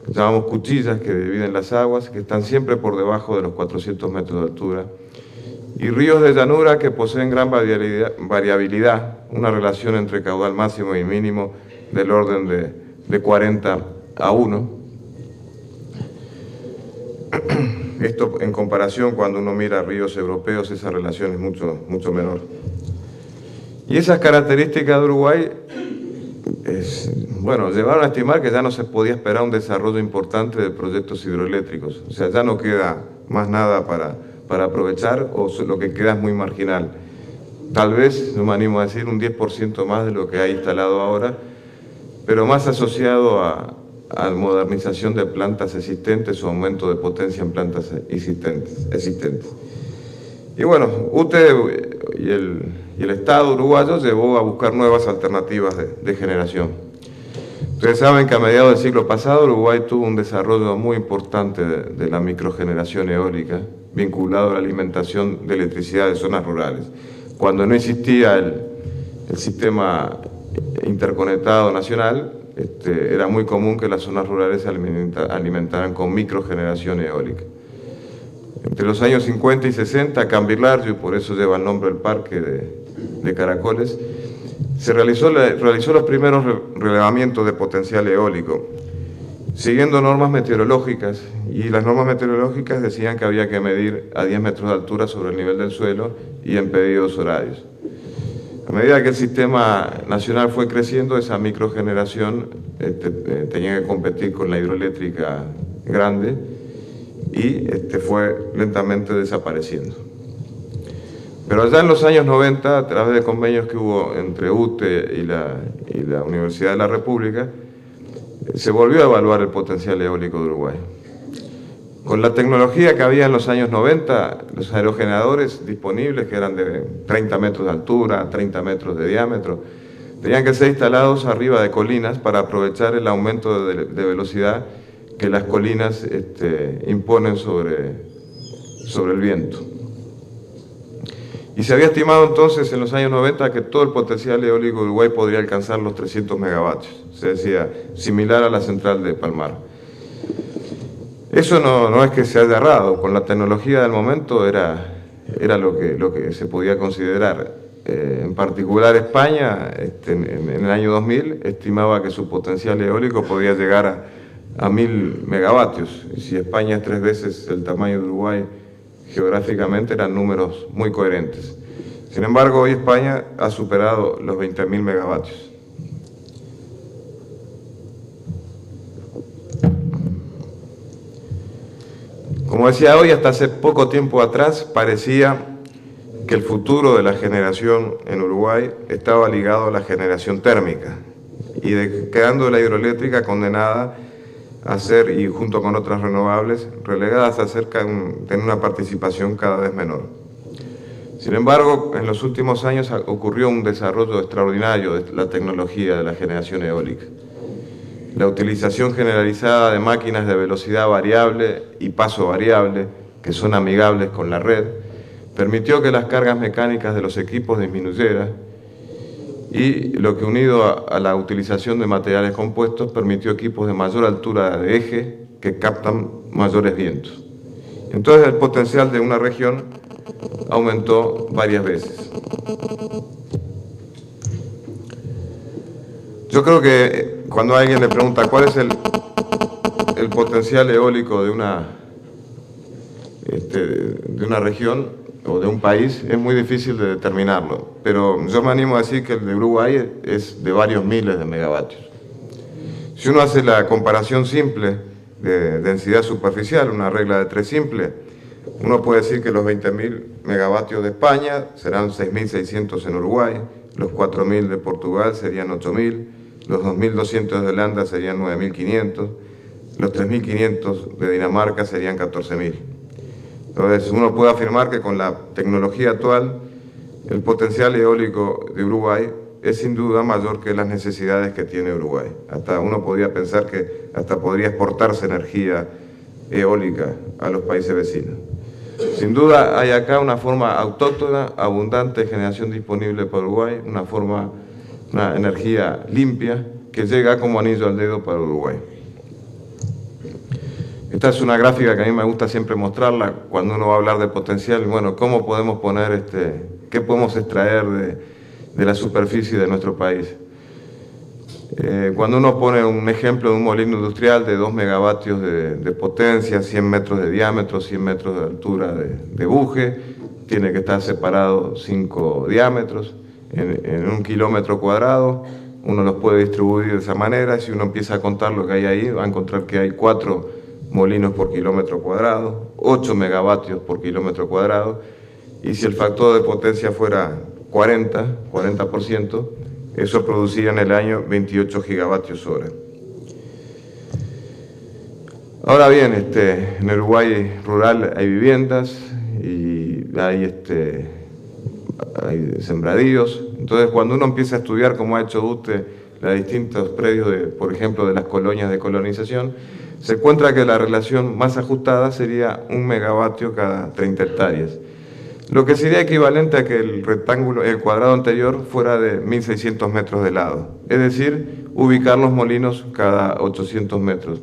que llamamos cuchillas, que dividen las aguas, que están siempre por debajo de los 400 metros de altura, y ríos de llanura que poseen gran variabilidad, una relación entre caudal máximo y mínimo del orden de 40:1. Esto en comparación, cuando uno mira ríos europeos, esa relación es mucho menor. Y esas características de Uruguay llevaron a estimar que ya no se podía esperar un desarrollo importante de proyectos hidroeléctricos. O sea, ya no queda más nada para aprovechar, o lo que queda es muy marginal. Tal vez, no me animo a decir, un 10% más de lo que hay instalado ahora, pero más asociado a modernización de plantas existentes o aumento de potencia en plantas existentes. Y bueno, UTE y el Estado uruguayo llevó a buscar nuevas alternativas de generación. Ustedes saben que a mediados del siglo pasado Uruguay tuvo un desarrollo muy importante de la microgeneración eólica, vinculado a la alimentación de electricidad de zonas rurales. Cuando no existía el sistema interconectado nacional, era muy común que las zonas rurales se alimentaran con microgeneración eólica. Entre los años 50 y 60, Cambilaryo, y por eso lleva el nombre del parque de Caracoles, se realizó los primeros relevamientos de potencial eólico, siguiendo normas meteorológicas, y las normas meteorológicas decían que había que medir a 10 metros de altura sobre el nivel del suelo y en periodos horarios. A medida que el sistema nacional fue creciendo, esa microgeneración tenía que competir con la hidroeléctrica grande y fue lentamente desapareciendo. Pero allá en los años 90, a través de convenios que hubo entre UTE y la Universidad de la República, se volvió a evaluar el potencial eólico de Uruguay. Con la tecnología que había en los años 90, los aerogeneradores disponibles, que eran de 30 metros de altura, 30 metros de diámetro, tenían que ser instalados arriba de colinas para aprovechar el aumento de velocidad que las colinas imponen sobre el viento. Y se había estimado entonces en los años 90 que todo el potencial eólico de Uruguay podría alcanzar los 300 megavatios, se decía, similar a la central de Palmar. Eso no es que se haya errado, con la tecnología del momento era lo que se podía considerar. En particular España, en el año 2000, estimaba que su potencial eólico podía llegar a 1.000 megavatios. Y si España es 3 veces el tamaño de Uruguay geográficamente, eran números muy coherentes. Sin embargo, hoy España ha superado los 20.000 megavatios. Como decía hoy, hasta hace poco tiempo atrás parecía que el futuro de la generación en Uruguay estaba ligado a la generación térmica y quedando la hidroeléctrica condenada a ser, y junto con otras renovables, relegadas a tener una participación cada vez menor. Sin embargo, en los últimos años ocurrió un desarrollo extraordinario de la tecnología de la generación eólica. La utilización generalizada de máquinas de velocidad variable y paso variable, que son amigables con la red, permitió que las cargas mecánicas de los equipos disminuyeran y lo que, unido a la utilización de materiales compuestos, permitió equipos de mayor altura de eje que captan mayores vientos. Entonces el potencial de una región aumentó varias veces. Yo creo que cuando alguien le pregunta cuál es el potencial eólico de una región o de un país, es muy difícil de determinarlo, pero yo me animo a decir que el de Uruguay es de varios miles de megavatios. Si uno hace la comparación simple de densidad superficial, una regla de 3 simple, uno puede decir que los 20.000 megavatios de España serán 6.600 en Uruguay, los 4.000 de Portugal serían 8.000, los 2.200 de Holanda serían 9.500, los 3.500 de Dinamarca serían 14.000. Entonces uno puede afirmar que con la tecnología actual el potencial eólico de Uruguay es sin duda mayor que las necesidades que tiene Uruguay. Hasta uno podría pensar que hasta podría exportarse energía eólica a los países vecinos. Sin duda hay acá una forma autóctona, abundante de generación disponible para Uruguay, una energía limpia que llega como anillo al dedo para Uruguay. Esta es una gráfica que a mí me gusta siempre mostrarla cuando uno va a hablar de potencial. Bueno, ¿cómo podemos poner qué podemos extraer de la superficie de nuestro país? Cuando uno pone un ejemplo de un molino industrial de 2 megavatios de potencia, 100 metros de diámetro, 100 metros de altura de buje, tiene que estar separado 5 diámetros en 1 kilómetro cuadrado, uno los puede distribuir de esa manera, y si uno empieza a contar lo que hay ahí, va a encontrar que hay 4 molinos por kilómetro cuadrado, 8 megavatios por kilómetro cuadrado, y si el factor de potencia fuera 40%, eso producía en el año 28 gigavatios hora. Ahora bien, en el Uruguay rural hay viviendas y hay sembradíos. Entonces, cuando uno empieza a estudiar, como ha hecho usted, los distintos predios, por ejemplo, de las colonias de colonización, se encuentra que la relación más ajustada sería 1 megavatio cada 30 hectáreas. Lo que sería equivalente a que el cuadrado anterior fuera de 1.600 metros de lado, es decir, ubicar los molinos cada 800 metros,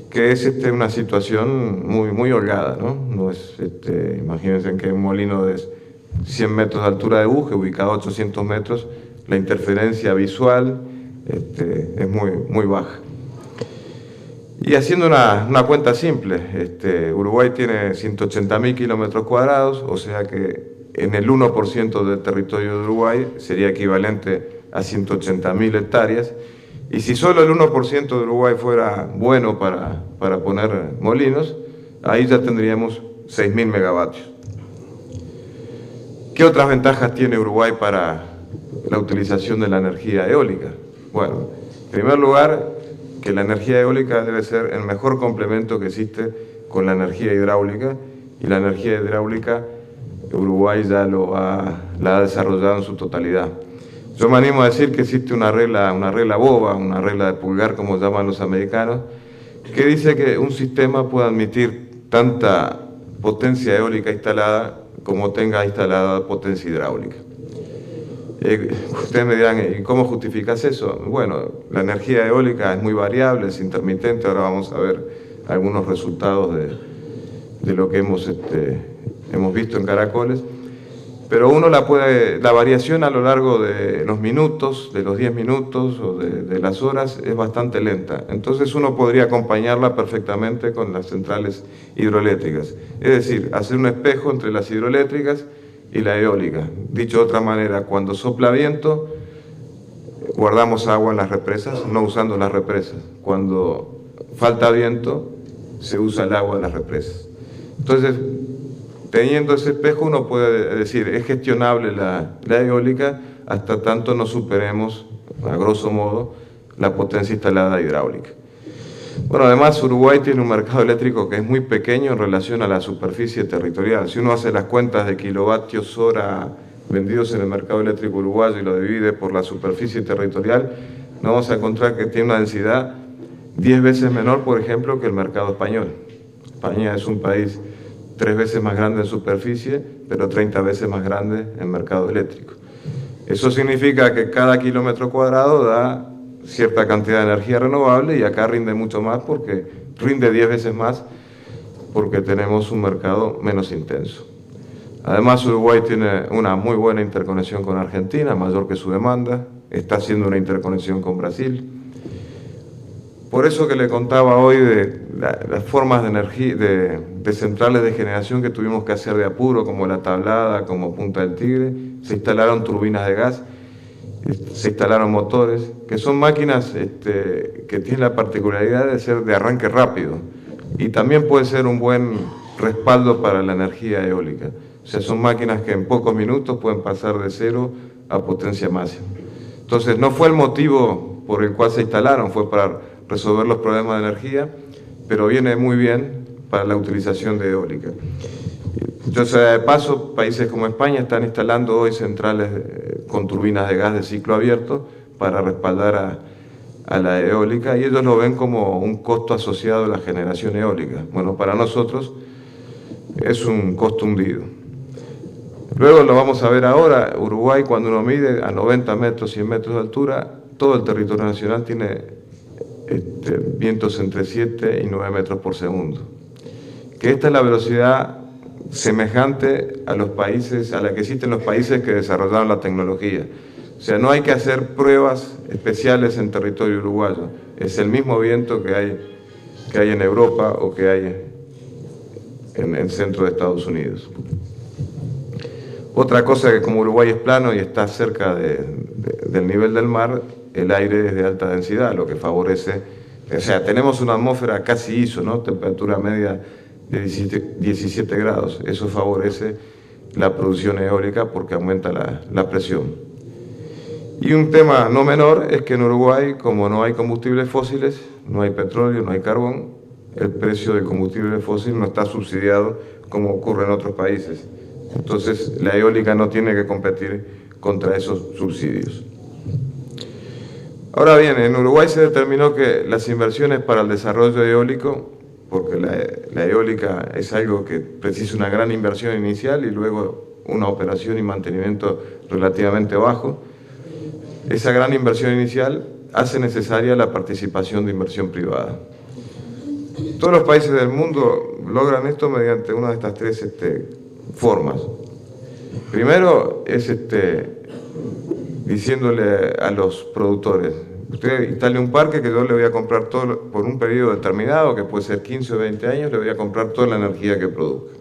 que es una situación muy holgada, ¿no? No es, imagínense que un molino de 100 metros de altura de buje, ubicado a 800 metros, la interferencia visual es muy baja. Y haciendo una cuenta simple, Uruguay tiene 180.000 kilómetros cuadrados, o sea que en el 1% del territorio de Uruguay sería equivalente a 180.000 hectáreas, y si solo el 1% de Uruguay fuera bueno para poner molinos, ahí ya tendríamos 6.000 megavatios. ¿Qué otras ventajas tiene Uruguay para la utilización de la energía eólica? Bueno, en primer lugar, que la energía eólica debe ser el mejor complemento que existe con la energía hidráulica, y la energía hidráulica Uruguay ya la ha desarrollado en su totalidad. Yo me animo a decir que existe una regla boba, una regla de pulgar, como llaman los americanos, que dice que un sistema puede admitir tanta potencia eólica instalada como tenga instalada potencia hidráulica. Ustedes me dirán, ¿y cómo justificas eso? Bueno, la energía eólica es muy variable, es intermitente. Ahora vamos a ver algunos resultados de lo que hemos visto en Caracoles. Pero uno la variación a lo largo de los minutos, de los 10 minutos o de las horas, es bastante lenta. Entonces uno podría acompañarla perfectamente con las centrales hidroeléctricas. Es decir, hacer un espejo entre las hidroeléctricas y la eólica. Dicho de otra manera, cuando sopla viento, guardamos agua en las represas, no usando las represas. Cuando falta viento, se usa el agua de las represas. Entonces, teniendo ese espejo, uno puede decir, es gestionable la eólica hasta tanto no superemos, a grosso modo, la potencia instalada hidráulica. Bueno, además Uruguay tiene un mercado eléctrico que es muy pequeño en relación a la superficie territorial. Si uno hace las cuentas de kilovatios hora vendidos en el mercado eléctrico uruguayo y lo divide por la superficie territorial, nos vamos a encontrar que tiene una densidad 10 veces menor, por ejemplo, que el mercado español. España es un país 3 veces más grande en superficie, pero 30 veces más grande en mercado eléctrico. Eso significa que cada kilómetro cuadrado da cierta cantidad de energía renovable y acá rinde mucho más porque rinde 10 veces más porque tenemos un mercado menos intenso. Además, Uruguay tiene una muy buena interconexión con Argentina, mayor que su demanda, está haciendo una interconexión con Brasil. Por eso que le contaba hoy de las formas de energía, de centrales de generación que tuvimos que hacer de apuro, como La Tablada, como Punta del Tigre, se instalaron turbinas de gas, se instalaron motores, que son máquinas que tienen la particularidad de ser de arranque rápido y también puede ser un buen respaldo para la energía eólica. O sea, son máquinas que en pocos minutos pueden pasar de 0 a potencia máxima. Entonces, no fue el motivo por el cual se instalaron, fue para resolver los problemas de energía, pero viene muy bien para la utilización de eólica. Yo sé de paso, países como España están instalando hoy centrales con turbinas de gas de ciclo abierto para respaldar a la eólica y ellos lo ven como un costo asociado a la generación eólica. Bueno, para nosotros es un costo hundido. Luego lo vamos a ver ahora, Uruguay cuando uno mide a 90 metros, 100 metros de altura, todo el territorio nacional tiene vientos entre 7 y 9 metros por segundo. Que esta es la velocidad semejante a los países, a la que existen los países que desarrollaron la tecnología. O sea, no hay que hacer pruebas especiales en territorio uruguayo. Es el mismo viento que hay en Europa o que hay en el centro de Estados Unidos. Otra cosa que como Uruguay es plano y está cerca del nivel del mar, el aire es de alta densidad, lo que favorece, o sea, tenemos una atmósfera casi ISO, ¿no? Temperatura media de 17 grados, eso favorece la producción eólica porque aumenta la presión. Y un tema no menor es que en Uruguay, como no hay combustibles fósiles, no hay petróleo, no hay carbón, el precio del combustible fósil no está subsidiado como ocurre en otros países. Entonces, la eólica no tiene que competir contra esos subsidios. Ahora bien, en Uruguay se determinó que las inversiones para el desarrollo eólico, porque la eólica es algo que precisa una gran inversión inicial y luego una operación y mantenimiento relativamente bajo, esa gran inversión inicial hace necesaria la participación de inversión privada. Todos los países del mundo logran esto mediante una de estas tres formas. Primero es diciéndole a los productores, usted instale un parque que yo le voy a comprar todo por un periodo determinado, que puede ser 15 o 20 años, le voy a comprar toda la energía que produzca.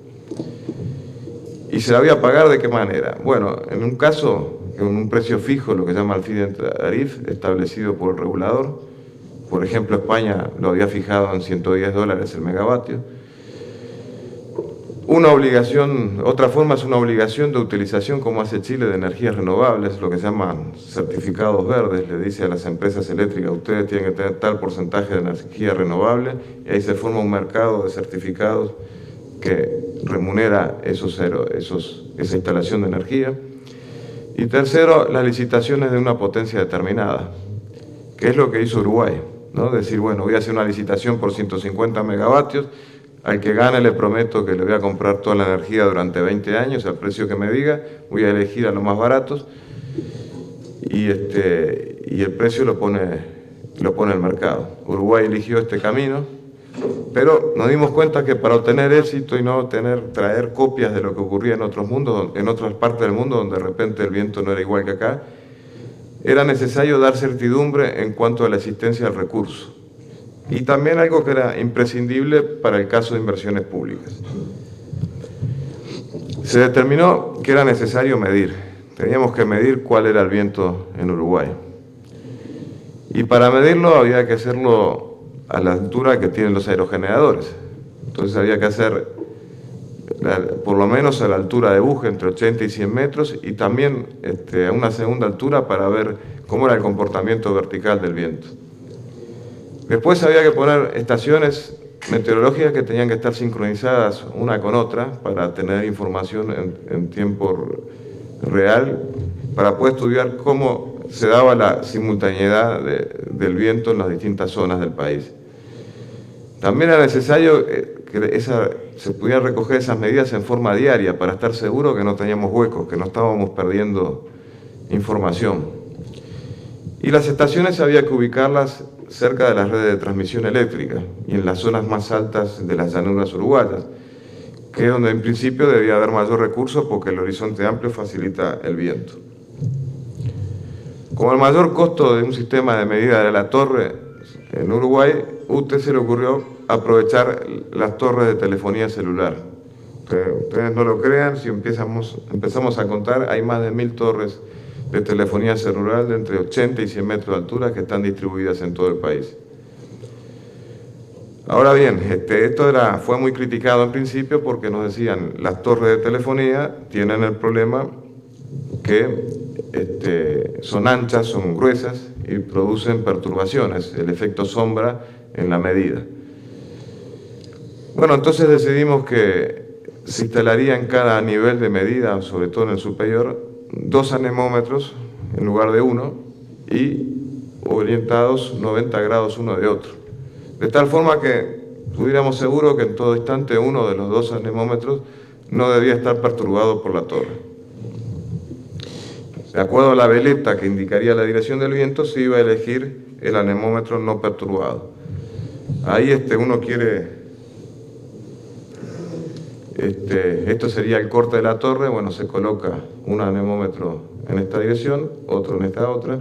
¿Y se la voy a pagar de qué manera? Bueno, en un caso, con un precio fijo, lo que se llama el feed-in tariff, establecido por el regulador. Por ejemplo, España lo había fijado en $110 el megavatio. Una obligación, otra forma es una obligación de utilización, como hace Chile, de energías renovables, lo que se llaman certificados verdes. Le dice a las empresas eléctricas, ustedes tienen que tener tal porcentaje de energía renovable, y ahí se forma un mercado de certificados que remunera esa instalación de energía. Y tercero, las licitaciones de una potencia determinada, que es lo que hizo Uruguay, ¿no? Decir, bueno, voy a hacer una licitación por 150 megavatios, al que gane le prometo que le voy a comprar toda la energía durante 20 años, al precio que me diga, voy a elegir a los más baratos, y el precio lo pone el mercado. Uruguay eligió este camino, pero nos dimos cuenta que para obtener éxito y no traer copias de lo que ocurría en otras partes del mundo, donde de repente el viento no era igual que acá, era necesario dar certidumbre en cuanto a la existencia del recurso. Y también algo que era imprescindible para el caso de inversiones públicas. Se determinó que era necesario medir. Teníamos que medir cuál era el viento en Uruguay. Y para medirlo había que hacerlo a la altura que tienen los aerogeneradores. Entonces había que hacer, por lo menos a la altura de Buje, entre 80 y 100 metros, y también a una segunda altura para ver cómo era el comportamiento vertical del viento. Después había que poner estaciones meteorológicas que tenían que estar sincronizadas una con otra para tener información en tiempo real, para poder estudiar cómo se daba la simultaneidad del viento en las distintas zonas del país. También era necesario que se pudieran recoger esas medidas en forma diaria para estar seguro que no teníamos huecos, que no estábamos perdiendo información. Y las estaciones había que ubicarlas cerca de las redes de transmisión eléctrica y en las zonas más altas de las llanuras uruguayas, que es donde en principio debía haber mayor recurso porque el horizonte amplio facilita el viento. Como el mayor costo de un sistema de medida era la torre, en Uruguay, UTE se le ocurrió aprovechar las torres de telefonía celular. Ustedes no lo crean, si empezamos a contar, hay más de 1000 torres de telefonía celular de entre 80 y 100 metros de altura que están distribuidas en todo el país. Ahora bien, esto fue muy criticado en principio porque nos decían las torres de telefonía tienen el problema que son anchas, son gruesas y producen perturbaciones, el efecto sombra en la medida. Bueno, entonces decidimos que se instalaría en cada nivel de medida, sobre todo en el superior, 2 anemómetros en lugar de 1 y orientados 90 grados uno de otro. De tal forma que tuviéramos seguro que en todo instante uno de los 2 anemómetros no debía estar perturbado por la torre. De acuerdo a la veleta que indicaría la dirección del viento, se iba a elegir el anemómetro no perturbado. Ahí uno quiere... esto sería el corte de la torre, bueno, se coloca un anemómetro en esta dirección, otro en esta otra.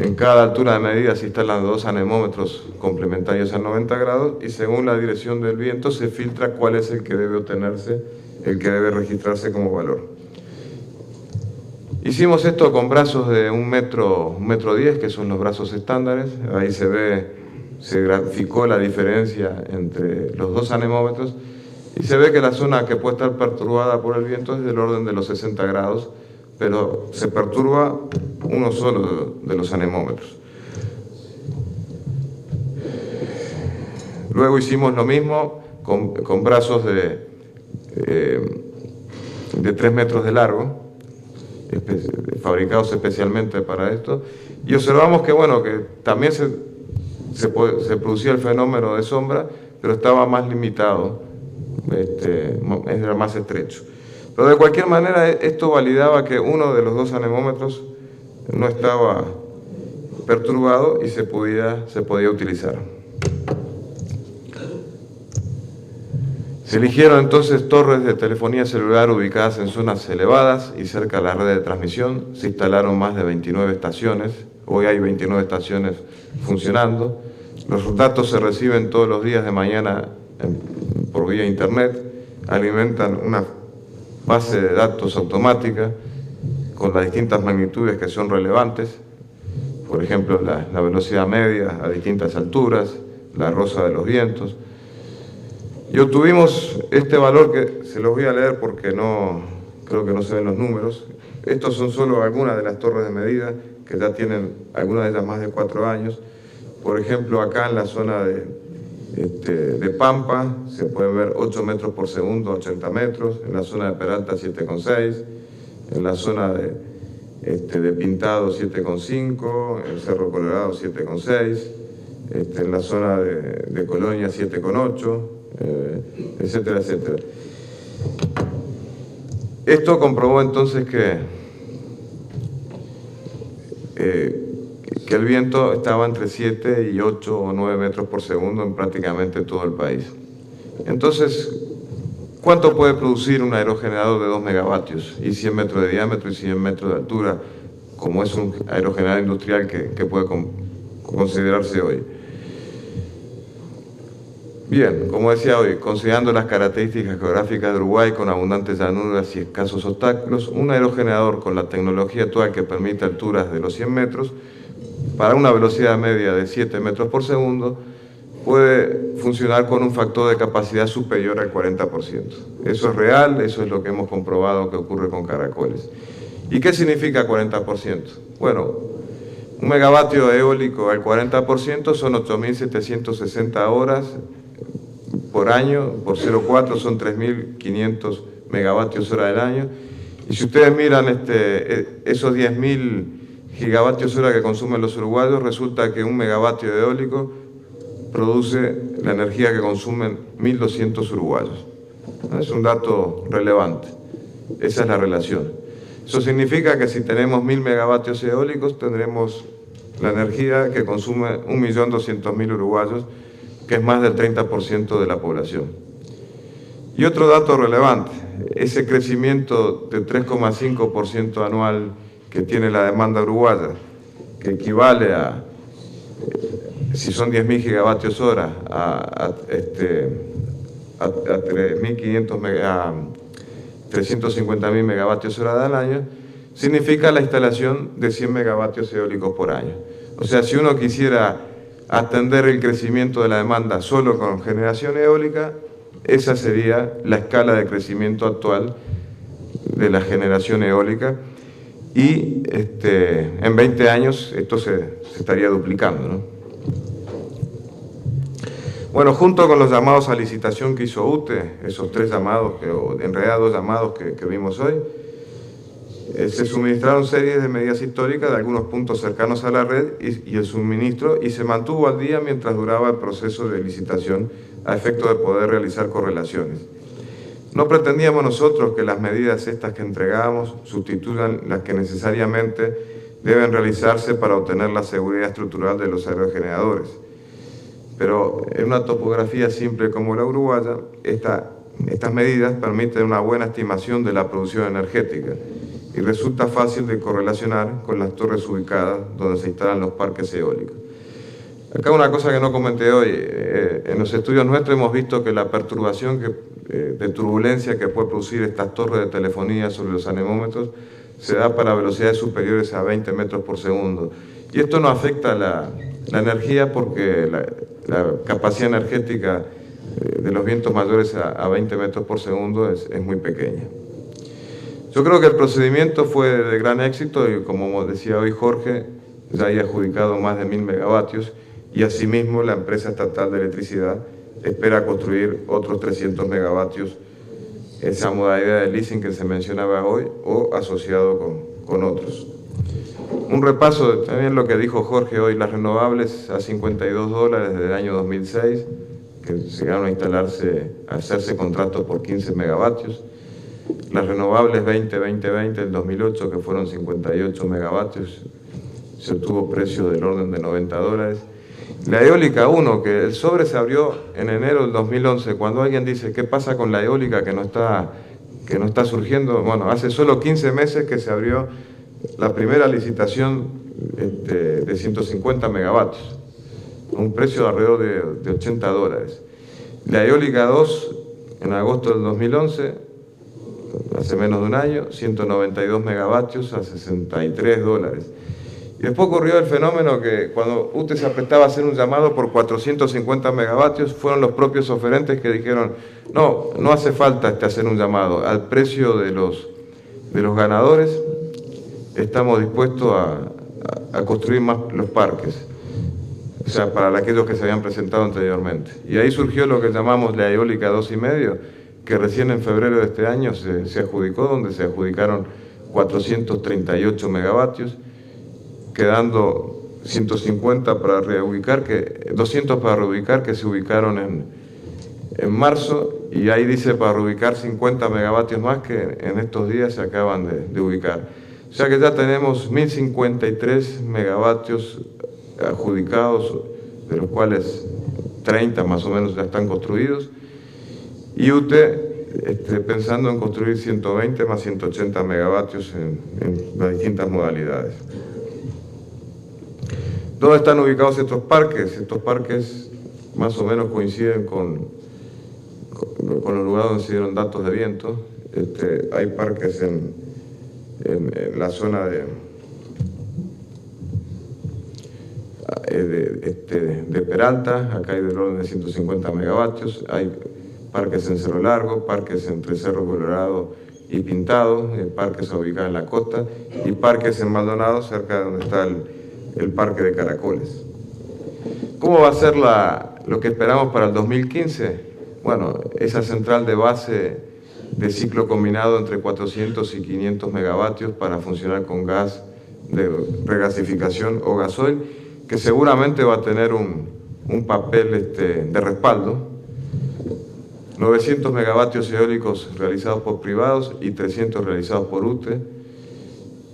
En cada altura de medida se instalan 2 anemómetros complementarios a 90 grados y según la dirección del viento se filtra cuál es el que debe obtenerse, el que debe registrarse como valor. Hicimos esto con brazos de 1 metro 10, que son los brazos estándares. Ahí se graficó la diferencia entre los 2 anemómetros y se ve que la zona que puede estar perturbada por el viento es del orden de los 60 grados, pero se perturba uno solo de los anemómetros. Luego hicimos lo mismo con brazos de 3 metros de largo, fabricados especialmente para esto, y observamos que, bueno, que también se producía el fenómeno de sombra, pero estaba más limitado, era más estrecho. Pero de cualquier manera esto validaba que uno de los 2 anemómetros no estaba perturbado y se podía utilizar. Se eligieron entonces torres de telefonía celular ubicadas en zonas elevadas y cerca de la red de transmisión. Se instalaron más de 29 estaciones. Hoy hay 29 estaciones funcionando. Los datos se reciben todos los días de mañana por vía internet. Alimentan una base de datos automática con las distintas magnitudes que son relevantes. Por ejemplo, la velocidad media a distintas alturas, la rosa de los vientos. Y obtuvimos este valor que se los voy a leer porque creo que no se ven los números. Estos son solo algunas de las torres de medida que ya tienen, algunas de ellas más de 4 años. Por ejemplo, acá en la zona de Pampa se pueden ver 8 metros por segundo, 80 metros. En la zona de Peralta 7,6. En la zona de Pintado 7,5. En Cerro Colorado 7,6. En la zona de Colonia 7,8. Etcétera, etcétera. Esto comprobó entonces que el viento estaba entre 7 y 8 o 9 metros por segundo en prácticamente todo el país. Entonces, ¿cuánto puede producir un aerogenerador de 2 megavatios y 100 metros de diámetro y 100 metros de altura, como es un aerogenerador industrial que puede considerarse hoy? Bien, como decía hoy, considerando las características geográficas de Uruguay con abundantes llanuras y escasos obstáculos, un aerogenerador con la tecnología actual que permite alturas de los 100 metros, para una velocidad media de 7 metros por segundo, puede funcionar con un factor de capacidad superior al 40%. Eso es real, eso es lo que hemos comprobado que ocurre con caracoles. ¿Y qué significa 40%? Bueno, Un megavatio eólico al 40% son 8.760 horas por año, por 0,4 son 3.500 megavatios hora del año. Y si ustedes miran esos 10.000 gigavatios hora que consumen los uruguayos, resulta que un megavatio eólico produce la energía que consumen 1.200 uruguayos. Es un dato relevante. Esa es la relación. Eso significa que si tenemos 1.000 megavatios eólicos, tendremos la energía que consume 1.200.000 uruguayos, que es más del 30% de la población. Y otro dato relevante, ese crecimiento del 3,5% anual que tiene la demanda uruguaya, que equivale a, si son 10.000 gigavatios hora, a 350.000 megavatios hora al año, significa la instalación de 100 megavatios eólicos por año. O sea, si uno quisiera atender el crecimiento de la demanda solo con generación eólica, esa sería la escala de crecimiento actual de la generación eólica, y en 20 años esto se estaría duplicando, ¿no? Bueno, junto con los llamados a licitación que hizo UTE, esos 3 llamados, en realidad 2 llamados que vimos hoy, se suministraron series de medidas históricas de algunos puntos cercanos a la red y el suministro, y se mantuvo al día mientras duraba el proceso de licitación a efecto de poder realizar correlaciones. No pretendíamos nosotros que las medidas estas que entregábamos sustituyan las que necesariamente deben realizarse para obtener la seguridad estructural de los aerogeneradores. Pero en una topografía simple como la uruguaya, estas medidas permiten una buena estimación de la producción energética y resulta fácil de correlacionar con las torres ubicadas donde se instalan los parques eólicos. Acá una cosa que no comenté hoy, en los estudios nuestros hemos visto que la perturbación de turbulencia que puede producir estas torres de telefonía sobre los anemómetros se da para velocidades superiores a 20 metros por segundo. Y esto no afecta la energía porque la capacidad energética de los vientos mayores a 20 metros por segundo es muy pequeña. Yo creo que el procedimiento fue de gran éxito y, como decía hoy Jorge, ya hay adjudicado más de 1.000 megavatios y asimismo la empresa estatal de electricidad espera construir otros 300 megavatios, esa modalidad de leasing que se mencionaba hoy o asociado con otros. Un repaso de también lo que dijo Jorge hoy, las renovables a $52 desde el año 2006, que llegaron a hacerse contratos por 15 megavatios. Las renovables 20-20-20 del 2008, que fueron 58 megavatios, se obtuvo precio del orden de $90. La eólica 1, que el sobre se abrió en enero del 2011, cuando alguien dice, ¿qué pasa con la eólica que no está surgiendo? Bueno, hace solo 15 meses que se abrió la primera licitación de 150 megavatios, un precio de alrededor de $80. La eólica 2, en agosto del 2011, hace menos de un año, 192 megavatios a $63. Y después ocurrió el fenómeno que cuando UTE se apretaba a hacer un llamado por 450 megavatios, fueron los propios oferentes que dijeron, no hace falta hacer un llamado, al precio de los ganadores estamos dispuestos a construir más los parques, o sea, para aquellos que se habían presentado anteriormente. Y ahí surgió lo que llamamos la eólica 2,5, que recién en febrero de este año se adjudicó, donde se adjudicaron 438 megavatios, quedando 150 para reubicar, 200 para reubicar, que se ubicaron en marzo, y ahí dice para reubicar 50 megavatios más que en estos días se acaban de ubicar. O sea que ya tenemos 1.053 megavatios adjudicados, de los cuales 30 más o menos ya están construidos, y UTE pensando en construir 120 más 180 megavatios en las distintas modalidades. ¿Dónde están ubicados estos parques? Estos parques más o menos coinciden con los lugares donde se dieron datos de viento. Hay parques en la zona de Peralta, acá hay del orden de 150 megavatios, hay parques en Cerro Largo, parques entre Cerro Colorado y Pintado, parques ubicados en la costa, y parques en Maldonado, cerca de donde está el parque de Caracoles. ¿Cómo va a ser lo que esperamos para el 2015? Bueno, esa central de base de ciclo combinado entre 400 y 500 megavatios para funcionar con gas de regasificación o gasoil, que seguramente va a tener un papel de respaldo. 900 megavatios eólicos realizados por privados y 300 realizados por UTE,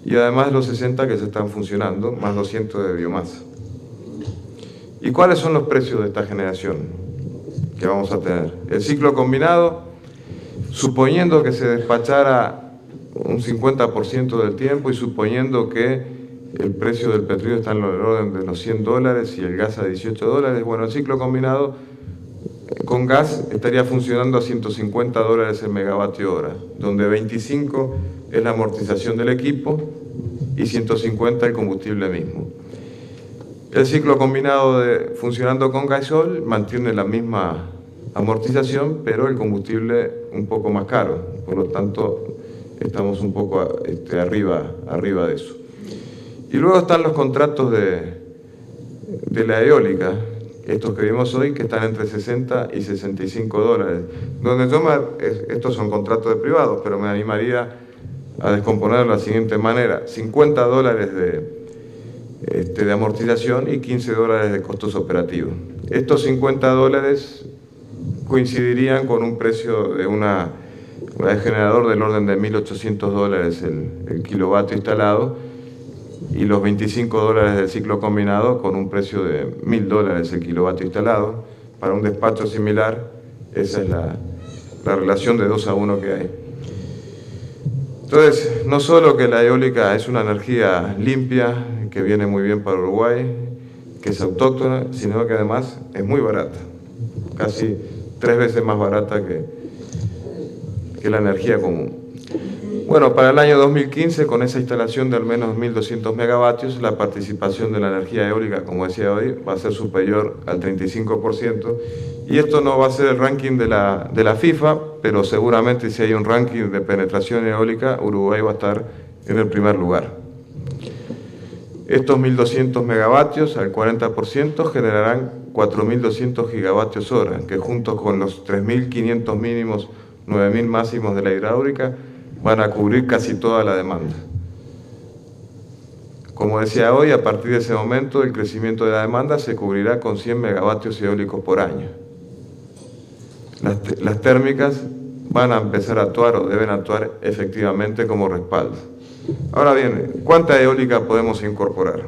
y además los 60 que se están funcionando, más 200 de biomasa. ¿Y cuáles son los precios de esta generación que vamos a tener? El ciclo combinado, suponiendo que se despachara un 50% del tiempo y suponiendo que el precio del petróleo está en el orden de los $100 y el gas a $18, bueno, el ciclo combinado con gas estaría funcionando a $150 el megavatio hora, donde 25 es la amortización del equipo y 150 el combustible mismo. El ciclo combinado funcionando con gasoil mantiene la misma amortización, pero el combustible un poco más caro, por lo tanto estamos un poco arriba de eso. Y luego están los contratos de la eólica, estos que vimos hoy, que están entre 60 y $65, donde estos son contratos de privados, pero me animaría a descomponerlo de la siguiente manera: $50 de amortización y $15 de costos operativos. Estos $50 coincidirían con un precio de una generador del orden de $1.800 el kilovatio instalado, y los $25 del ciclo combinado con un precio de $1.000 el kilovatio instalado. Para un despacho similar, esa es la relación de 2-1 que hay. Entonces, no solo que la eólica es una energía limpia, que viene muy bien para Uruguay, que es autóctona, sino que además es muy barata, casi 3 veces más barata que la energía común. Bueno, para el año 2015, con esa instalación de al menos 1.200 megavatios, la participación de la energía eólica, como decía hoy, va a ser superior al 35%, y esto no va a ser el ranking de la FIFA, pero seguramente si hay un ranking de penetración eólica, Uruguay va a estar en el primer lugar. Estos 1.200 megavatios al 40% generarán 4.200 gigavatios hora, que junto con los 3.500 mínimos, 9.000 máximos de la hidráulica, van a cubrir casi toda la demanda. Como decía hoy, a partir de ese momento el crecimiento de la demanda se cubrirá con 100 megavatios eólicos por año. Las térmicas van a empezar a actuar o deben actuar efectivamente como respaldo. Ahora bien, ¿cuánta eólica podemos incorporar?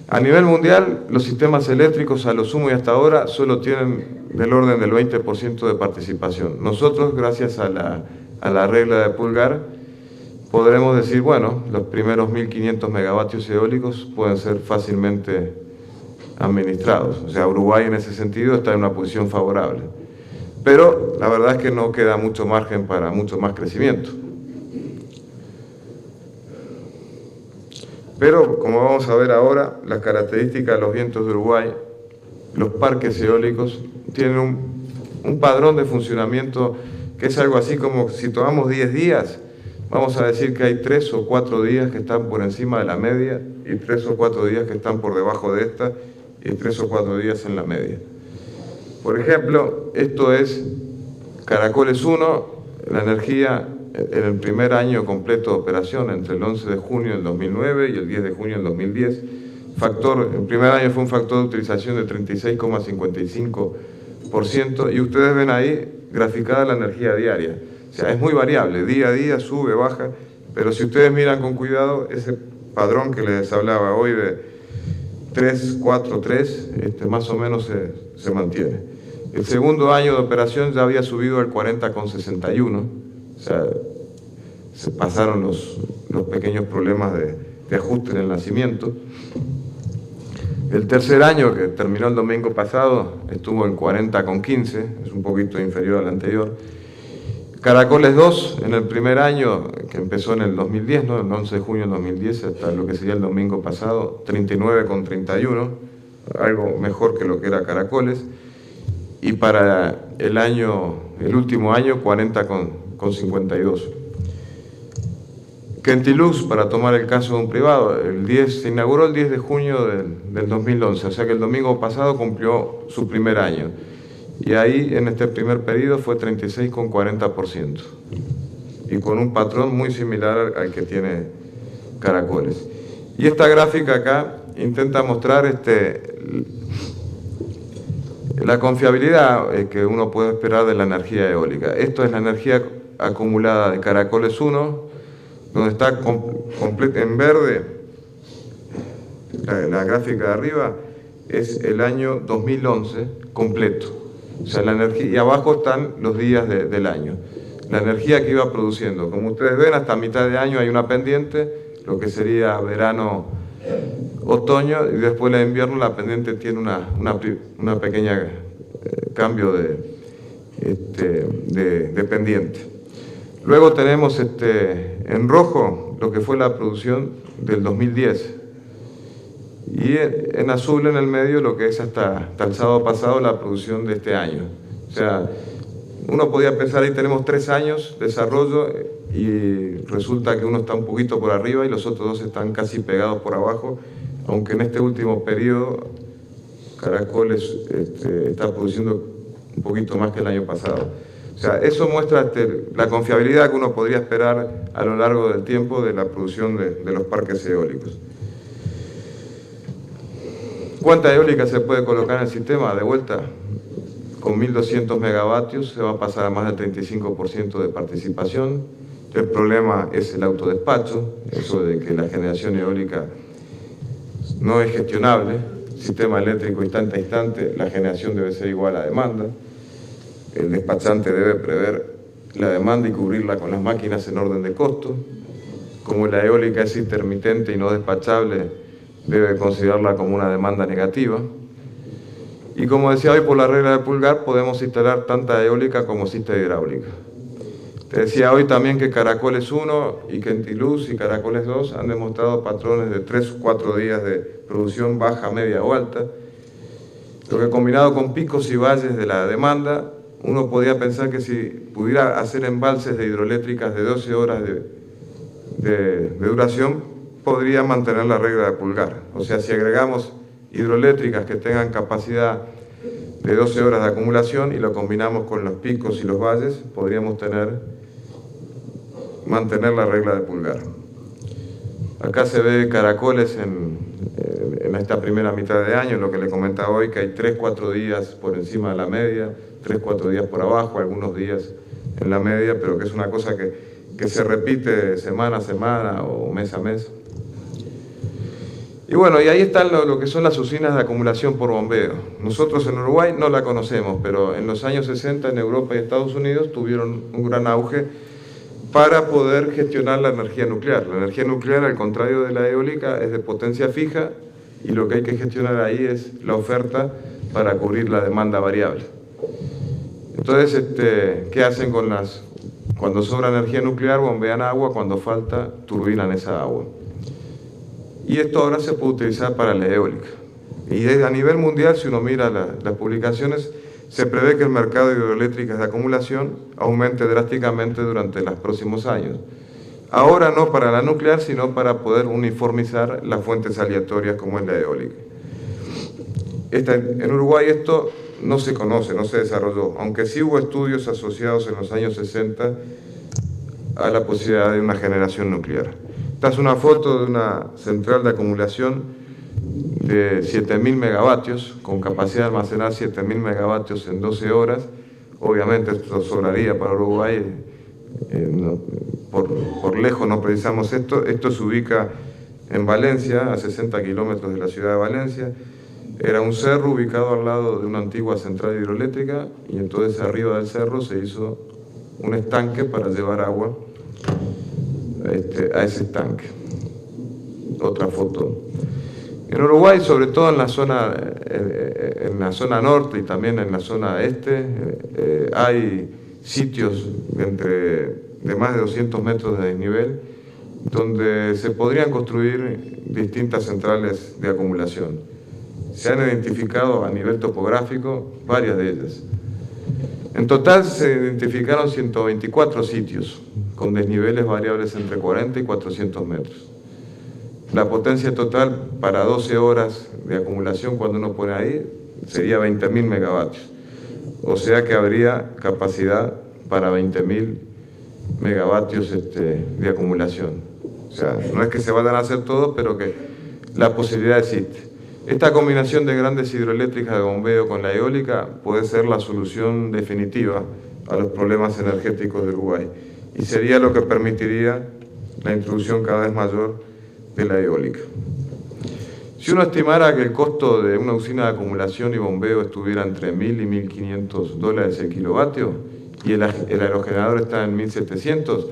A nivel mundial, los sistemas eléctricos a lo sumo y hasta ahora solo tienen del orden del 20% de participación. Nosotros, gracias a la regla de Pulgar, podremos decir, bueno, los primeros 1.500 megavatios eólicos pueden ser fácilmente administrados. O sea, Uruguay en ese sentido está en una posición favorable. Pero la verdad es que no queda mucho margen para mucho más crecimiento. Pero, como vamos a ver ahora, las características de los vientos de Uruguay, los parques eólicos, tienen un padrón de funcionamiento que es algo así como, si tomamos 10 días, vamos a decir que hay 3 o 4 días que están por encima de la media, y 3 o 4 días que están por debajo de esta, y 3 o 4 días en la media. Por ejemplo, esto es Caracoles 1, la energía en el primer año completo de operación, entre el 11 de junio del 2009 y el 10 de junio del 2010. El primer año fue un factor de utilización de 36,55%, y ustedes ven ahí graficada la energía diaria. O sea, es muy variable, día a día sube, baja, pero si ustedes miran con cuidado, ese padrón que les hablaba hoy de 3, 4, 3, más o menos se mantiene. El segundo año de operación ya había subido al 40,61, o sea, se pasaron los pequeños problemas de ajuste en el nacimiento. El tercer año, que terminó el domingo pasado, estuvo en 40,15, es un poquito inferior al anterior. Caracoles 2, en el primer año, que empezó en el 2010, ¿no? El 11 de junio del 2010, hasta lo que sería el domingo pasado, 39,31, algo mejor que lo que era Caracoles. Y para el último año, 40,52. Kentilux, para tomar el caso de un privado, se inauguró el 10 de junio del 2011, o sea que el domingo pasado cumplió su primer año. Y ahí, en este primer periodo, fue 36,40%. Y con un patrón muy similar al que tiene Caracoles. Y esta gráfica acá intenta mostrar la confiabilidad que uno puede esperar de la energía eólica. Esto es la energía acumulada de Caracoles 1, donde está en verde, la gráfica de arriba, es el año 2011 completo. O sea, la energía, y abajo están los días del año. La energía que iba produciendo. Como ustedes ven, hasta mitad de año hay una pendiente, lo que sería verano, otoño, y después de invierno la pendiente tiene una pequeña cambio de pendiente. Luego tenemos en rojo lo que fue la producción del 2010. Y en azul en el medio lo que es hasta el sábado pasado la producción de este año. O sea, uno podía pensar, ahí tenemos 3 años de desarrollo y resulta que uno está un poquito por arriba y los otros dos están casi pegados por abajo, aunque en este último periodo Caracoles está produciendo un poquito más que el año pasado. O sea, eso muestra la confiabilidad que uno podría esperar a lo largo del tiempo de la producción de los parques eólicos. ¿Cuánta eólica se puede colocar en el sistema? De vuelta, con 1.200 megavatios se va a pasar a más del 35% de participación. El problema es el autodespacho, eso de que la generación eólica no es gestionable. Sistema eléctrico instante a instante, la generación debe ser igual a la demanda. El despachante debe prever la demanda y cubrirla con las máquinas en orden de costo. Como la eólica es intermitente y no despachable, debe considerarla como una demanda negativa. Y como decía hoy, por la regla de Pulgar, podemos instalar tanta eólica como existe hidráulica. Te decía hoy también que Caracoles 1 y Kentilux y Caracoles 2 han demostrado patrones de 3 o 4 días de producción baja, media o alta, lo que combinado con picos y valles de la demanda, uno podría pensar que si pudiera hacer embalses de hidroeléctricas de 12 horas de duración, podría mantener la regla de Pulgar. O sea, si agregamos hidroeléctricas que tengan capacidad de 12 horas de acumulación y lo combinamos con los picos y los valles, podríamos mantener la regla de Pulgar. Acá se ve Caracoles en esta primera mitad de año, lo que le comentaba hoy, que hay 3-4 días por encima de la media, 3-4 días por abajo, algunos días en la media, pero que es una cosa que se repite semana a semana o mes a mes. Y bueno, y ahí están lo que son las usinas de acumulación por bombeo. Nosotros en Uruguay no la conocemos, pero en los años 60 en Europa y Estados Unidos tuvieron un gran auge para poder gestionar la energía nuclear. La energía nuclear, al contrario de la eólica, es de potencia fija y lo que hay que gestionar ahí es la oferta para cubrir la demanda variable. Entonces, ¿qué hacen cuando sobra energía nuclear? Bombean agua, cuando falta, turbinan esa agua. Y esto ahora se puede utilizar para la eólica. Y a nivel mundial, si uno mira las publicaciones, se prevé que el mercado de hidroeléctricas de acumulación aumente drásticamente durante los próximos años. Ahora no para la nuclear, sino para poder uniformizar las fuentes aleatorias como es la eólica. En Uruguay esto no se conoce, no se desarrolló, aunque sí hubo estudios asociados en los años 60 a la posibilidad de una generación nuclear. Esta es una foto de una central de acumulación de 7.000 megavatios, con capacidad de almacenar 7.000 megavatios en 12 horas. Obviamente esto sobraría para Uruguay, por lejos no precisamos esto. Esto se ubica en Valencia, a 60 kilómetros de la ciudad de Valencia. Era un cerro ubicado al lado de una antigua central hidroeléctrica y entonces arriba del cerro se hizo un estanque para llevar agua a ese estanque. Otra foto. En Uruguay, sobre todo en la zona norte y también en la zona este, hay sitios de más de 200 metros de desnivel donde se podrían construir distintas centrales de acumulación. Se han identificado a nivel topográfico varias de ellas. En total se identificaron 124 sitios con desniveles variables entre 40 y 400 metros. La potencia total para 12 horas de acumulación, cuando uno pone ahí, sería 20.000 megavatios. O sea que habría capacidad para 20.000 megavatios de acumulación. O sea, no es que se vayan a hacer todos, pero que la posibilidad existe. Esta combinación de grandes hidroeléctricas de bombeo con la eólica puede ser la solución definitiva a los problemas energéticos de Uruguay y sería lo que permitiría la introducción cada vez mayor de la eólica. Si uno estimara que el costo de una usina de acumulación y bombeo estuviera entre $1.000 y $1.500 el kilovatio y el aerogenerador está en 1.700,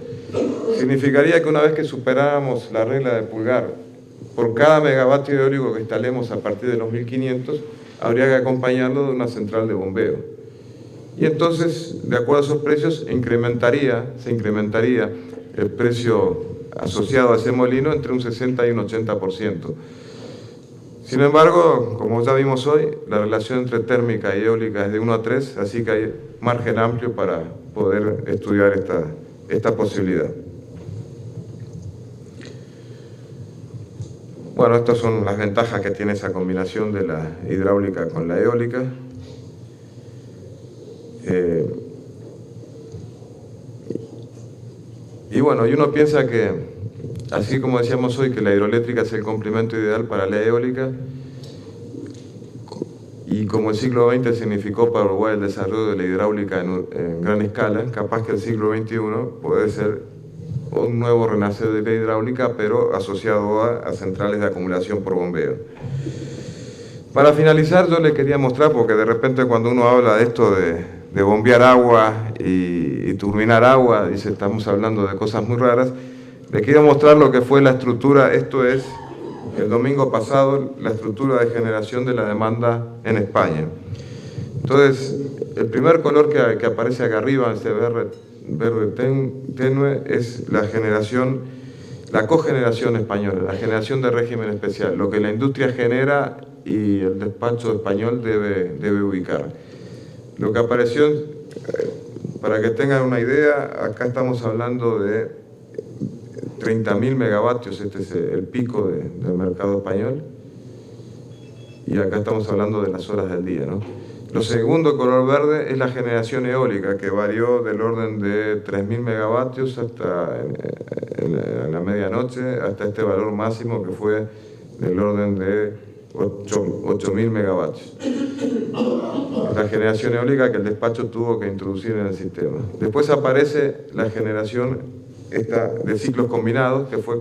significaría que una vez que superáramos la regla de Pulgar, por cada megavatio eólico que instalemos a partir de los 1.500, habría que acompañarlo de una central de bombeo. Y entonces, de acuerdo a esos precios, se incrementaría el precio asociado a ese molino entre un 60 y un 80%. Sin embargo, como ya vimos hoy, la relación entre térmica y eólica es de 1 a 3, así que hay margen amplio para poder estudiar esta posibilidad. Bueno, estas son las ventajas que tiene esa combinación de la hidráulica con la eólica. Y bueno, y uno piensa que, así como decíamos hoy, que la hidroeléctrica es el complemento ideal para la eólica, y como el siglo XX significó para Uruguay el desarrollo de la hidráulica en gran escala, capaz que el siglo XXI puede ser un nuevo renacer de la hidráulica, pero asociado a centrales de acumulación por bombeo. Para finalizar, yo le quería mostrar, porque de repente cuando uno habla de esto de bombear agua y turbinar agua, dice, estamos hablando de cosas muy raras, le quería mostrar lo que fue la estructura, esto es, el domingo pasado, la estructura de generación de la demanda en España. Entonces, el primer color que aparece acá arriba, este verde tenue, es la cogeneración española, la generación de régimen especial, lo que la industria genera y el despacho español debe ubicar. Lo que apareció, para que tengan una idea, acá estamos hablando de 30.000 megavatios, este es el pico del mercado español, y acá estamos hablando de las horas del día, ¿no? Lo segundo, color verde, es la generación eólica, que varió del orden de 3.000 megavatios hasta en la medianoche, hasta este valor máximo que fue del orden de 8.000 megavatios. La generación eólica que el despacho tuvo que introducir en el sistema. Después aparece la generación de ciclos combinados, que fue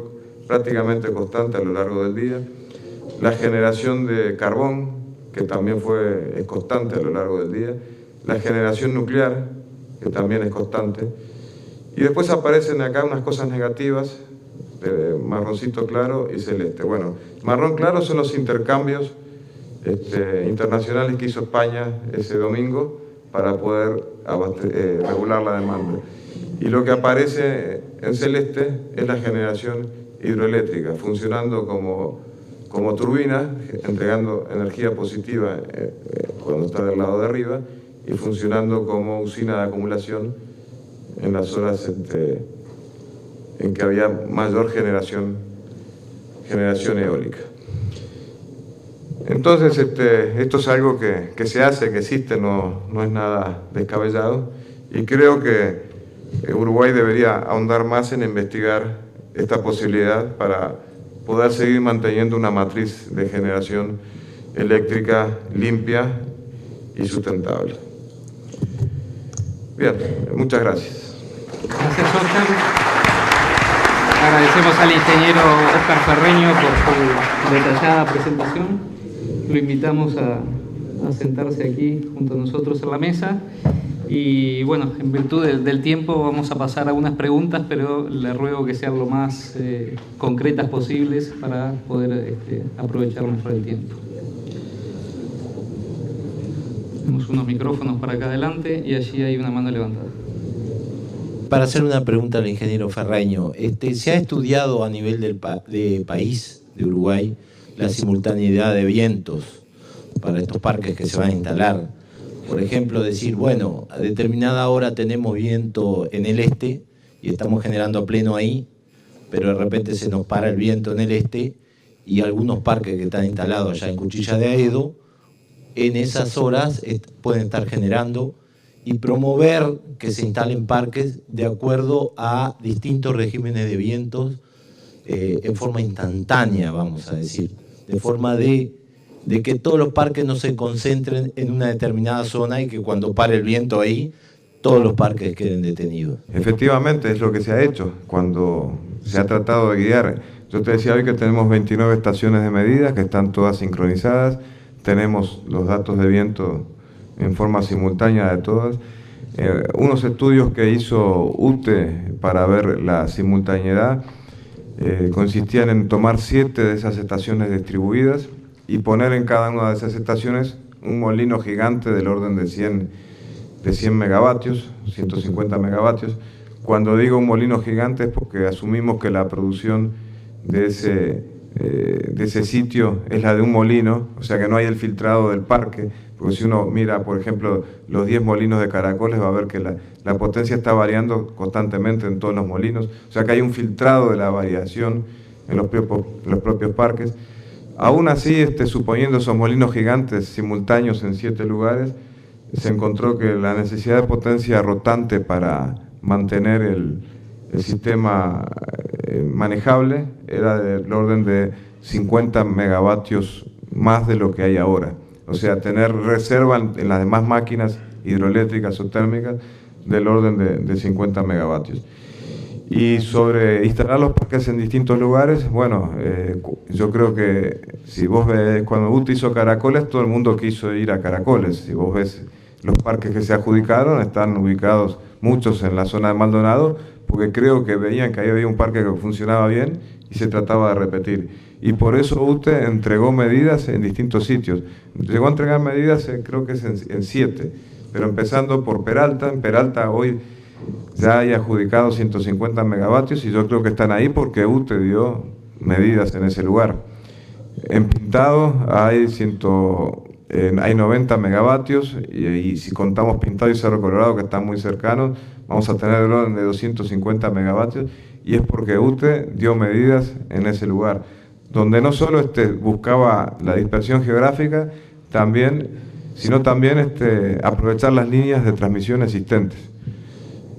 prácticamente constante a lo largo del día. La generación de carbón, que también es constante a lo largo del día, la generación nuclear, que también es constante, y después aparecen acá unas cosas negativas, de marroncito claro y celeste. Bueno, marrón claro son los intercambios internacionales que hizo España ese domingo para poder regular la demanda. Y lo que aparece en celeste es la generación hidroeléctrica, funcionando como turbina, entregando energía positiva cuando está del lado de arriba y funcionando como usina de acumulación en las horas en que había mayor generación eólica. Entonces, esto es algo que se hace, que existe, no es nada descabellado, y creo que Uruguay debería ahondar más en investigar esta posibilidad para poder seguir manteniendo una matriz de generación eléctrica limpia y sustentable. Bien, muchas gracias. Gracias, Oscar. Agradecemos al ingeniero Oscar Ferreño por su detallada presentación. Lo invitamos a sentarse aquí junto a nosotros en la mesa. Y bueno, en virtud del tiempo vamos a pasar a unas preguntas, pero le ruego que sean lo más concretas posibles para poder aprovechar mejor el tiempo. Tenemos unos micrófonos para acá adelante y allí hay una mano levantada. Para hacer una pregunta al ingeniero Ferreño, ¿se ha estudiado a nivel de país, de Uruguay, la simultaneidad de vientos para estos parques que se van a instalar? Por ejemplo, decir, bueno, a determinada hora tenemos viento en el este y estamos generando a pleno ahí, pero de repente se nos para el viento en el este y algunos parques que están instalados allá en Cuchilla de Aedo, en esas horas pueden estar generando y promover que se instalen parques de acuerdo a distintos regímenes de vientos en forma instantánea, vamos a decir, de forma de que todos los parques no se concentren en una determinada zona y que cuando pare el viento ahí, todos los parques queden detenidos. Efectivamente, es lo que se ha hecho cuando se ha tratado de guiar. Yo te decía hoy que tenemos 29 estaciones de medida que están todas sincronizadas, tenemos los datos de viento en forma simultánea de todas. Unos estudios que hizo UTE para ver la simultaneidad consistían en tomar 7 de esas estaciones distribuidas y poner en cada una de esas estaciones un molino gigante del orden de 100 megavatios, 150 megavatios. Cuando digo un molino gigante es porque asumimos que la producción de ese sitio es la de un molino, o sea que no hay el filtrado del parque, porque si uno mira, por ejemplo, los 10 molinos de Caracoles, va a ver que la potencia está variando constantemente en todos los molinos, o sea que hay un filtrado de la variación en los propios parques. Aún así, suponiendo esos molinos gigantes simultáneos en 7 lugares, se encontró que la necesidad de potencia rotante para mantener el sistema manejable era del orden de 50 megavatios más de lo que hay ahora. O sea, tener reserva en las demás máquinas hidroeléctricas o térmicas del orden de 50 megavatios. Y sobre instalar los parques en distintos lugares, bueno, yo creo que si vos ves, cuando UTE hizo Caracoles, todo el mundo quiso ir a Caracoles. Si vos ves los parques que se adjudicaron, están ubicados muchos en la zona de Maldonado, porque creo que veían que ahí había un parque que funcionaba bien y se trataba de repetir. Y por eso UTE entregó medidas en distintos sitios. Llegó a entregar medidas, creo que es en 7, pero empezando por Peralta. En Peralta hoy ya hay adjudicado 150 megavatios y yo creo que están ahí porque UTE dio medidas en ese lugar. En Pintado hay 90 megavatios y si contamos Pintado y Cerro Colorado, que están muy cercanos, vamos a tener el orden de 250 megavatios y es porque UTE dio medidas en ese lugar, donde no solo buscaba la dispersión geográfica, sino también aprovechar las líneas de transmisión existentes.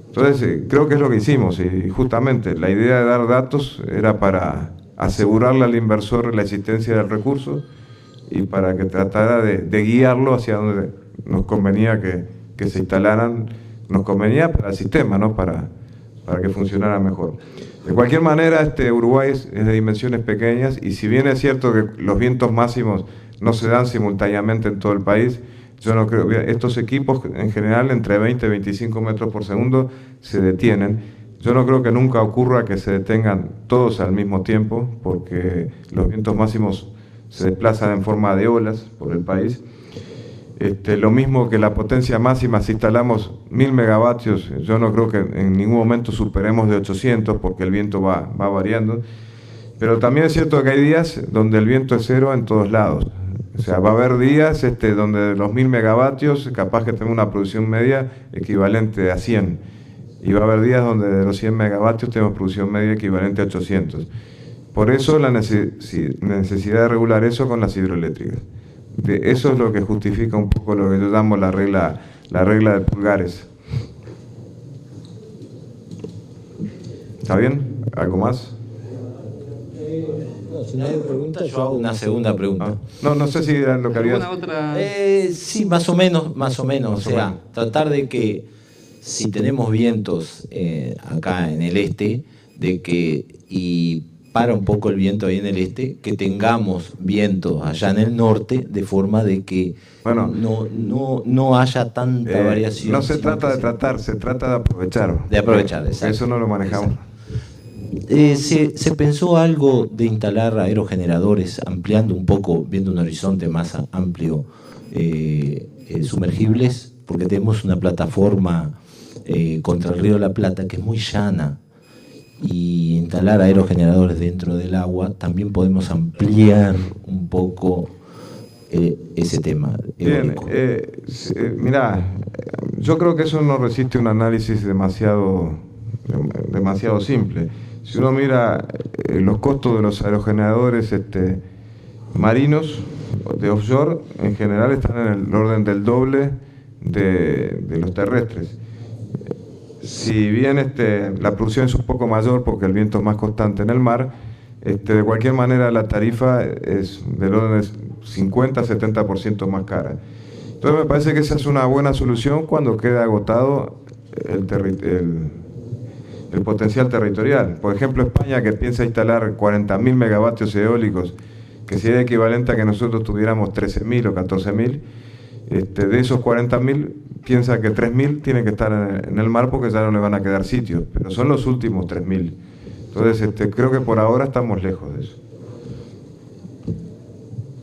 Entonces, creo que es lo que hicimos y justamente la idea de dar datos era para asegurarle al inversor la existencia del recurso y para que tratara de guiarlo hacia donde nos convenía que se instalaran, nos convenía para el sistema, ¿no? para que funcionara mejor. De cualquier manera, Uruguay es de dimensiones pequeñas y si bien es cierto que los vientos máximos no se dan simultáneamente en todo el país, yo no creo, estos equipos en general entre 20 y 25 metros por segundo se detienen. Yo no creo que nunca ocurra que se detengan todos al mismo tiempo, porque los vientos máximos se desplazan en forma de olas por el país. Lo mismo que la potencia máxima, si instalamos 1000 megavatios, yo no creo que en ningún momento superemos de 800, porque el viento va variando. Pero también es cierto que hay días donde el viento es 0 en todos lados. O sea, va a haber días donde los 1000 megavatios, capaz que tenemos una producción media equivalente a 100. Y va a haber días donde de los 100 megavatios tenemos producción media equivalente a 800. Por eso la necesidad de regular eso con las hidroeléctricas. Eso es lo que justifica un poco lo que yo llamo la regla de pulgares. ¿Está bien? ¿Algo más? Si no hay preguntas, yo hago una segunda pregunta. No sé si era lo que había. ¿Alguna otra? Sí, más o menos. O sea, tratar de que si tenemos vientos acá en el este, y para un poco el viento ahí en el este, que tengamos vientos allá en el norte, de forma de que no haya tanta variación. No se trata de tratar, se trata de aprovechar. De aprovechar, exacto. Eso no lo manejamos. ¿Se pensó algo de instalar aerogeneradores, ampliando un poco, viendo un horizonte más amplio, sumergibles? Porque tenemos una plataforma contra el río de la Plata que es muy llana, y instalar aerogeneradores dentro del agua, también podemos ampliar un poco ese tema eólico. Mirá, yo creo que eso no resiste un análisis demasiado demasiado simple. Si uno mira los costos de los aerogeneradores marinos de offshore, en general están en el orden del doble de los terrestres. Si bien la producción es un poco mayor porque el viento es más constante en el mar, de cualquier manera la tarifa es del orden de 50-70% más cara. Entonces me parece que esa es una buena solución cuando queda agotado el potencial territorial. Por ejemplo, España, que piensa instalar 40.000 megavatios eólicos, que sería equivalente a que nosotros tuviéramos 13.000 o 14.000, de esos 40.000, piensa que 3.000 tienen que estar en el mar porque ya no le van a quedar sitios, pero son los últimos 3.000. Entonces, creo que por ahora estamos lejos de eso.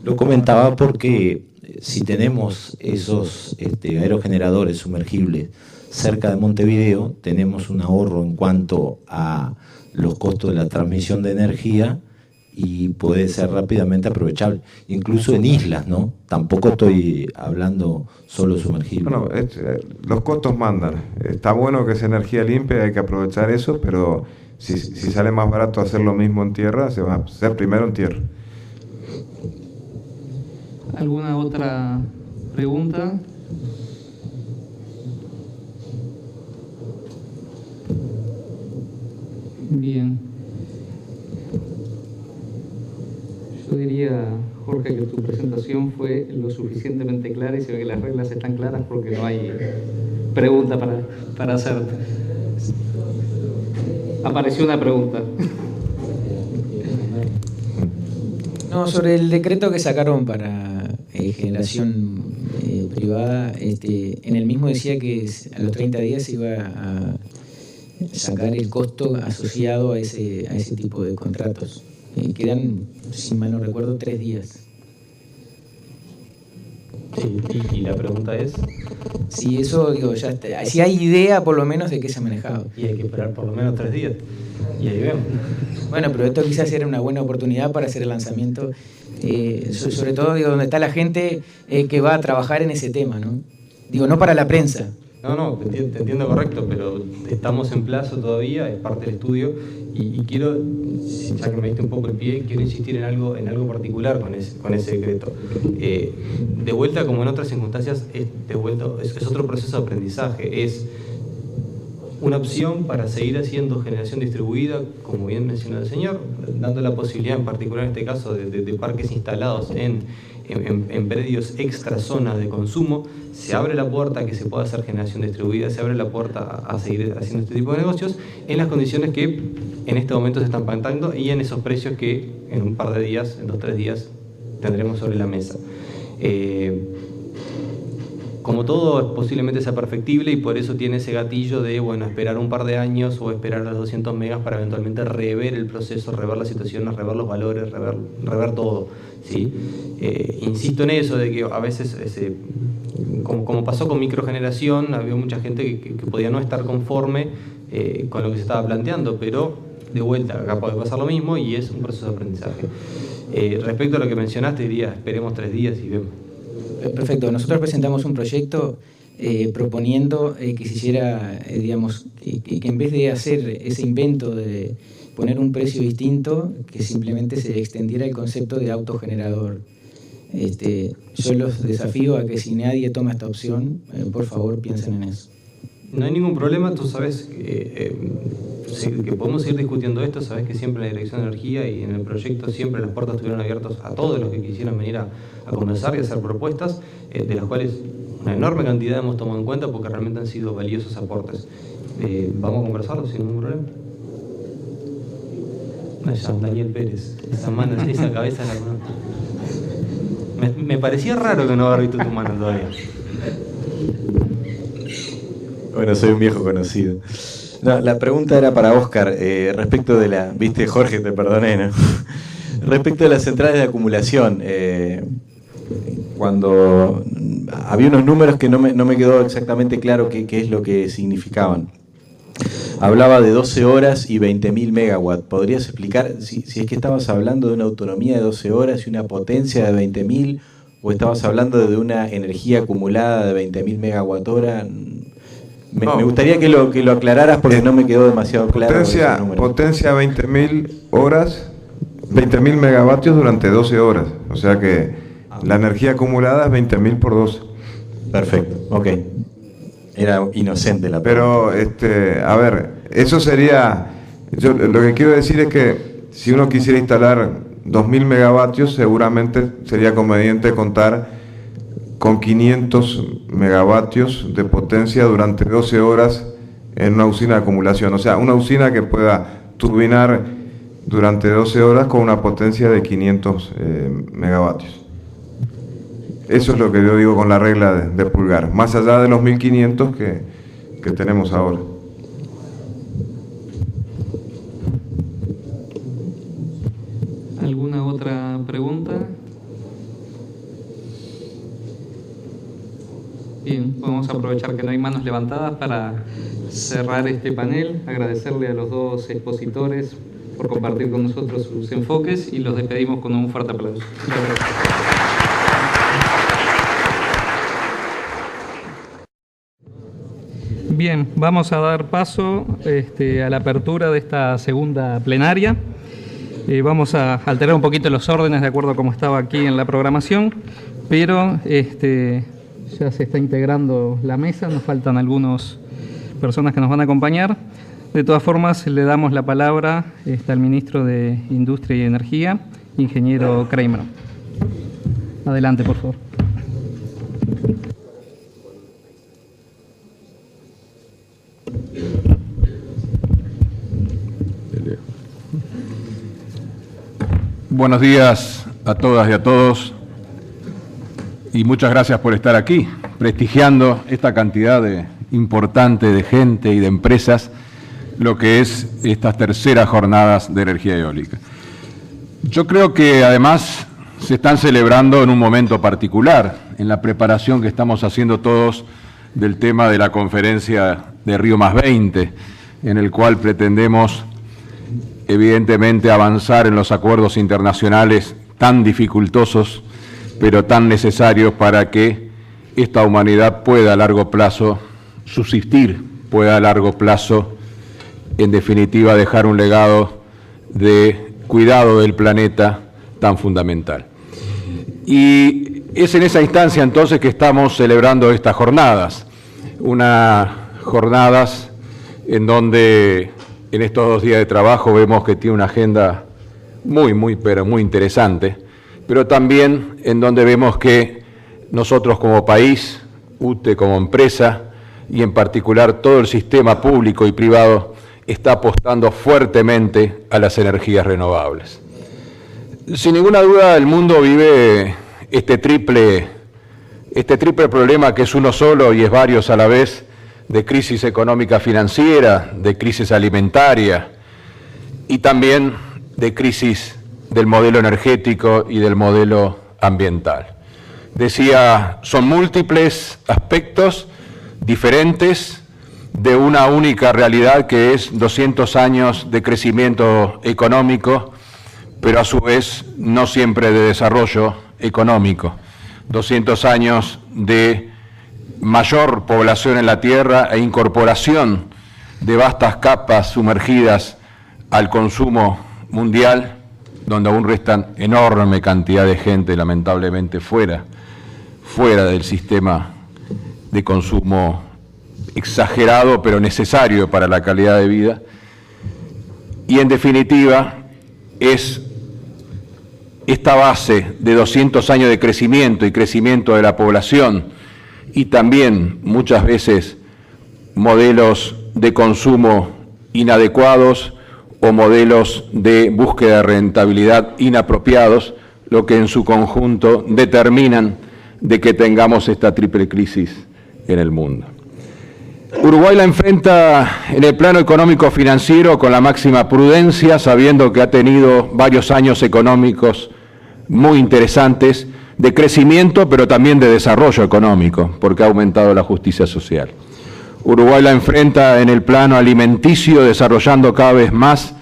Lo comentaba porque si tenemos esos aerogeneradores sumergibles cerca de Montevideo, tenemos un ahorro en cuanto a los costos de la transmisión de energía y puede ser rápidamente aprovechable, incluso en islas, ¿no? Tampoco estoy hablando solo sumergible. Bueno, los costos mandan. Está bueno que es energía limpia, hay que aprovechar eso, pero si sale más barato hacer lo mismo en tierra, se va a hacer primero en tierra. ¿Alguna otra pregunta? Bien. Yo diría, Jorge, que tu presentación fue lo suficientemente clara y se ve que las reglas están claras porque no hay pregunta para hacerte. Apareció una pregunta. No, sobre el decreto que sacaron para generación privada, en el mismo decía que a los 30 días se iba a sacar el costo asociado a ese tipo de contratos. Quedan, si mal no recuerdo, 3 días. Y la pregunta es... Si eso, digo, ya está, si hay idea por lo menos de qué se ha manejado. Y hay que esperar por lo menos 3 días. Y ahí vemos. Bueno, pero esto quizás era una buena oportunidad para hacer el lanzamiento, sobre todo digo, donde está la gente que va a trabajar en ese tema, ¿no? Digo, no para la prensa. No, te entiendo correcto, pero estamos en plazo todavía, es parte del estudio, y quiero, ya que me diste un poco el pie, quiero insistir en algo particular con ese decreto. De vuelta, como en otras circunstancias, es otro proceso de aprendizaje, es una opción para seguir haciendo generación distribuida, como bien mencionó el señor, dando la posibilidad, en particular en este caso, de parques instalados en predios extra zonas de consumo. Se abre la puerta a que se pueda hacer generación distribuida, se abre la puerta a seguir haciendo este tipo de negocios en las condiciones que en este momento se están pactando y en esos precios que en un par de días, en 2 o 3 días, tendremos sobre la mesa. Como todo, posiblemente sea perfectible y por eso tiene ese gatillo de, bueno, esperar un par de años o esperar a los 200 megas para eventualmente rever el proceso, rever las situaciones, rever los valores, rever todo, ¿sí? Insisto en eso, de que a veces, como pasó con microgeneración, había mucha gente que podía no estar conforme con lo que se estaba planteando, pero de vuelta, acá puede pasar lo mismo y es un proceso de aprendizaje. Respecto a lo que mencionaste, diría, esperemos 3 días y vemos. Perfecto. Nosotros presentamos un proyecto proponiendo que se hiciera, digamos, que en vez de hacer ese invento de poner un precio distinto, que simplemente se extendiera el concepto de autogenerador. Yo los desafío a que si nadie toma esta opción, por favor piensen en eso. No hay ningún problema, tú sabes que podemos seguir discutiendo esto, sabes que siempre en la Dirección de Energía y en el proyecto siempre las puertas estuvieron abiertas a todos los que quisieran venir a conversar y hacer propuestas, de las cuales una enorme cantidad hemos tomado en cuenta porque realmente han sido valiosos aportes. Vamos a conversarlo sin ningún problema. Allá, Daniel Pérez, esa cabeza la conozco. Me parecía raro que no haber visto tu mano todavía. Bueno, soy un viejo conocido. No, la pregunta era para Óscar, respecto de la... Viste, Jorge, te perdoné, ¿no? Respecto de las centrales de acumulación, cuando había unos números que no me quedó exactamente claro qué es lo que significaban. Hablaba de 12 horas y 20.000 megawatts. ¿Podrías explicar si es que estabas hablando de una autonomía de 12 horas y una potencia de 20.000 o estabas hablando de una energía acumulada de 20.000 megawatt hora? Me gustaría que lo aclararas porque no me quedó demasiado claro. Potencia 20.000 horas, 20.000 megavatios durante 12 horas. O sea que la energía acumulada es 20.000 por 12. Perfecto, ok. Era inocente la pregunta. Pero, a ver, eso sería... Yo lo que quiero decir es que si uno quisiera instalar 2.000 megavatios, seguramente sería conveniente contar con 500 megavatios de potencia durante 12 horas en una usina de acumulación. O sea, una usina que pueda turbinar durante 12 horas con una potencia de 500 megavatios. Eso es lo que yo digo con la regla de pulgar, más allá de los 1.500 que tenemos ahora. ¿Alguna otra pregunta? Bien, vamos a aprovechar que no hay manos levantadas para cerrar este panel, agradecerle a los dos expositores por compartir con nosotros sus enfoques y los despedimos con un fuerte aplauso. Muchas gracias. Bien, vamos a dar paso a la apertura de esta segunda plenaria. Vamos a alterar un poquito los órdenes de acuerdo a cómo estaba aquí en la programación, pero ya se está integrando la mesa, nos faltan algunas personas que nos van a acompañar. De todas formas, le damos la palabra al ministro de Industria y Energía, ingeniero Kramer. Adelante, por favor. Buenos días a todas y a todos y muchas gracias por estar aquí, prestigiando esta cantidad importante de gente y de empresas, lo que es estas terceras jornadas de energía eólica. Yo creo que además se están celebrando en un momento particular, en la preparación que estamos haciendo todos del tema de la conferencia de Río +20, en el cual pretendemos evidentemente avanzar en los acuerdos internacionales tan dificultosos, pero tan necesarios para que esta humanidad pueda a largo plazo subsistir, pueda a largo plazo, en definitiva, dejar un legado de cuidado del planeta tan fundamental. Y es en esa instancia entonces que estamos celebrando estas jornadas, unas jornadas en donde en estos 2 días de trabajo vemos que tiene una agenda muy interesante, pero también en donde vemos que nosotros como país, UTE como empresa y en particular todo el sistema público y privado está apostando fuertemente a las energías renovables. Sin ninguna duda el mundo vive este triple problema que es uno solo y es varios a la vez, de crisis económica financiera, de crisis alimentaria y también de crisis del modelo energético y del modelo ambiental. Decía, son múltiples aspectos diferentes de una única realidad que es 200 años de crecimiento económico, pero a su vez no siempre de desarrollo económico. 200 años de mayor población en la Tierra e incorporación de vastas capas sumergidas al consumo mundial, donde aún restan enorme cantidad de gente, lamentablemente, fuera del sistema de consumo exagerado, pero necesario para la calidad de vida. Y en definitiva, es esta base de 200 años de crecimiento y crecimiento de la población, y también muchas veces modelos de consumo inadecuados o modelos de búsqueda de rentabilidad inapropiados, lo que en su conjunto determinan de que tengamos esta triple crisis en el mundo. Uruguay la enfrenta en el plano económico-financiero con la máxima prudencia, sabiendo que ha tenido varios años económicos muy interesantes, de crecimiento, pero también de desarrollo económico, porque ha aumentado la justicia social. Uruguay la enfrenta en el plano alimenticio, desarrollando cada vez más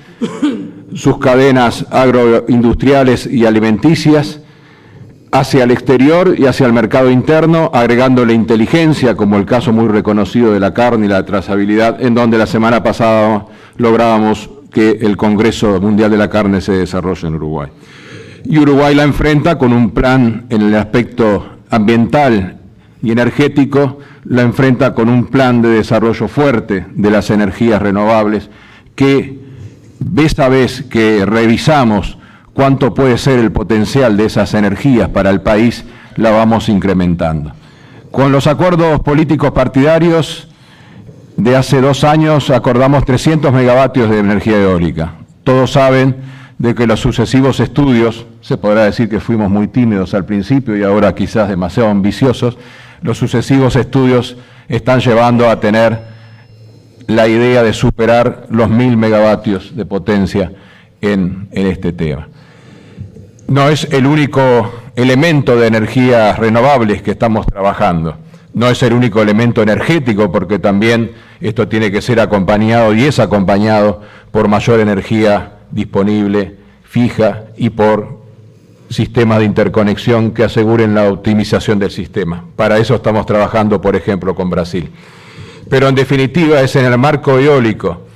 sus cadenas agroindustriales y alimenticias, hacia el exterior y hacia el mercado interno, agregándole inteligencia, como el caso muy reconocido de la carne y la trazabilidad, en donde la semana pasada lográbamos que el Congreso Mundial de la Carne se desarrolle en Uruguay. Y Uruguay la enfrenta con un plan en el aspecto ambiental y energético, la enfrenta con un plan de desarrollo fuerte de las energías renovables, que vez a vez que revisamos cuánto puede ser el potencial de esas energías para el país, la vamos incrementando. Con los acuerdos políticos partidarios de hace 2 años acordamos 300 megavatios de energía eólica. Todos saben de que los sucesivos estudios, se podrá decir que fuimos muy tímidos al principio y ahora quizás demasiado ambiciosos, los sucesivos estudios están llevando a tener la idea de superar los 1000 megavatios de potencia en este tema. No es el único elemento de energías renovables que estamos trabajando, no es el único elemento energético, porque también esto tiene que ser acompañado y es acompañado por mayor energía disponible, fija, y por sistemas de interconexión que aseguren la optimización del sistema. Para eso estamos trabajando, por ejemplo, con Brasil. Pero en definitiva es en el marco eólico,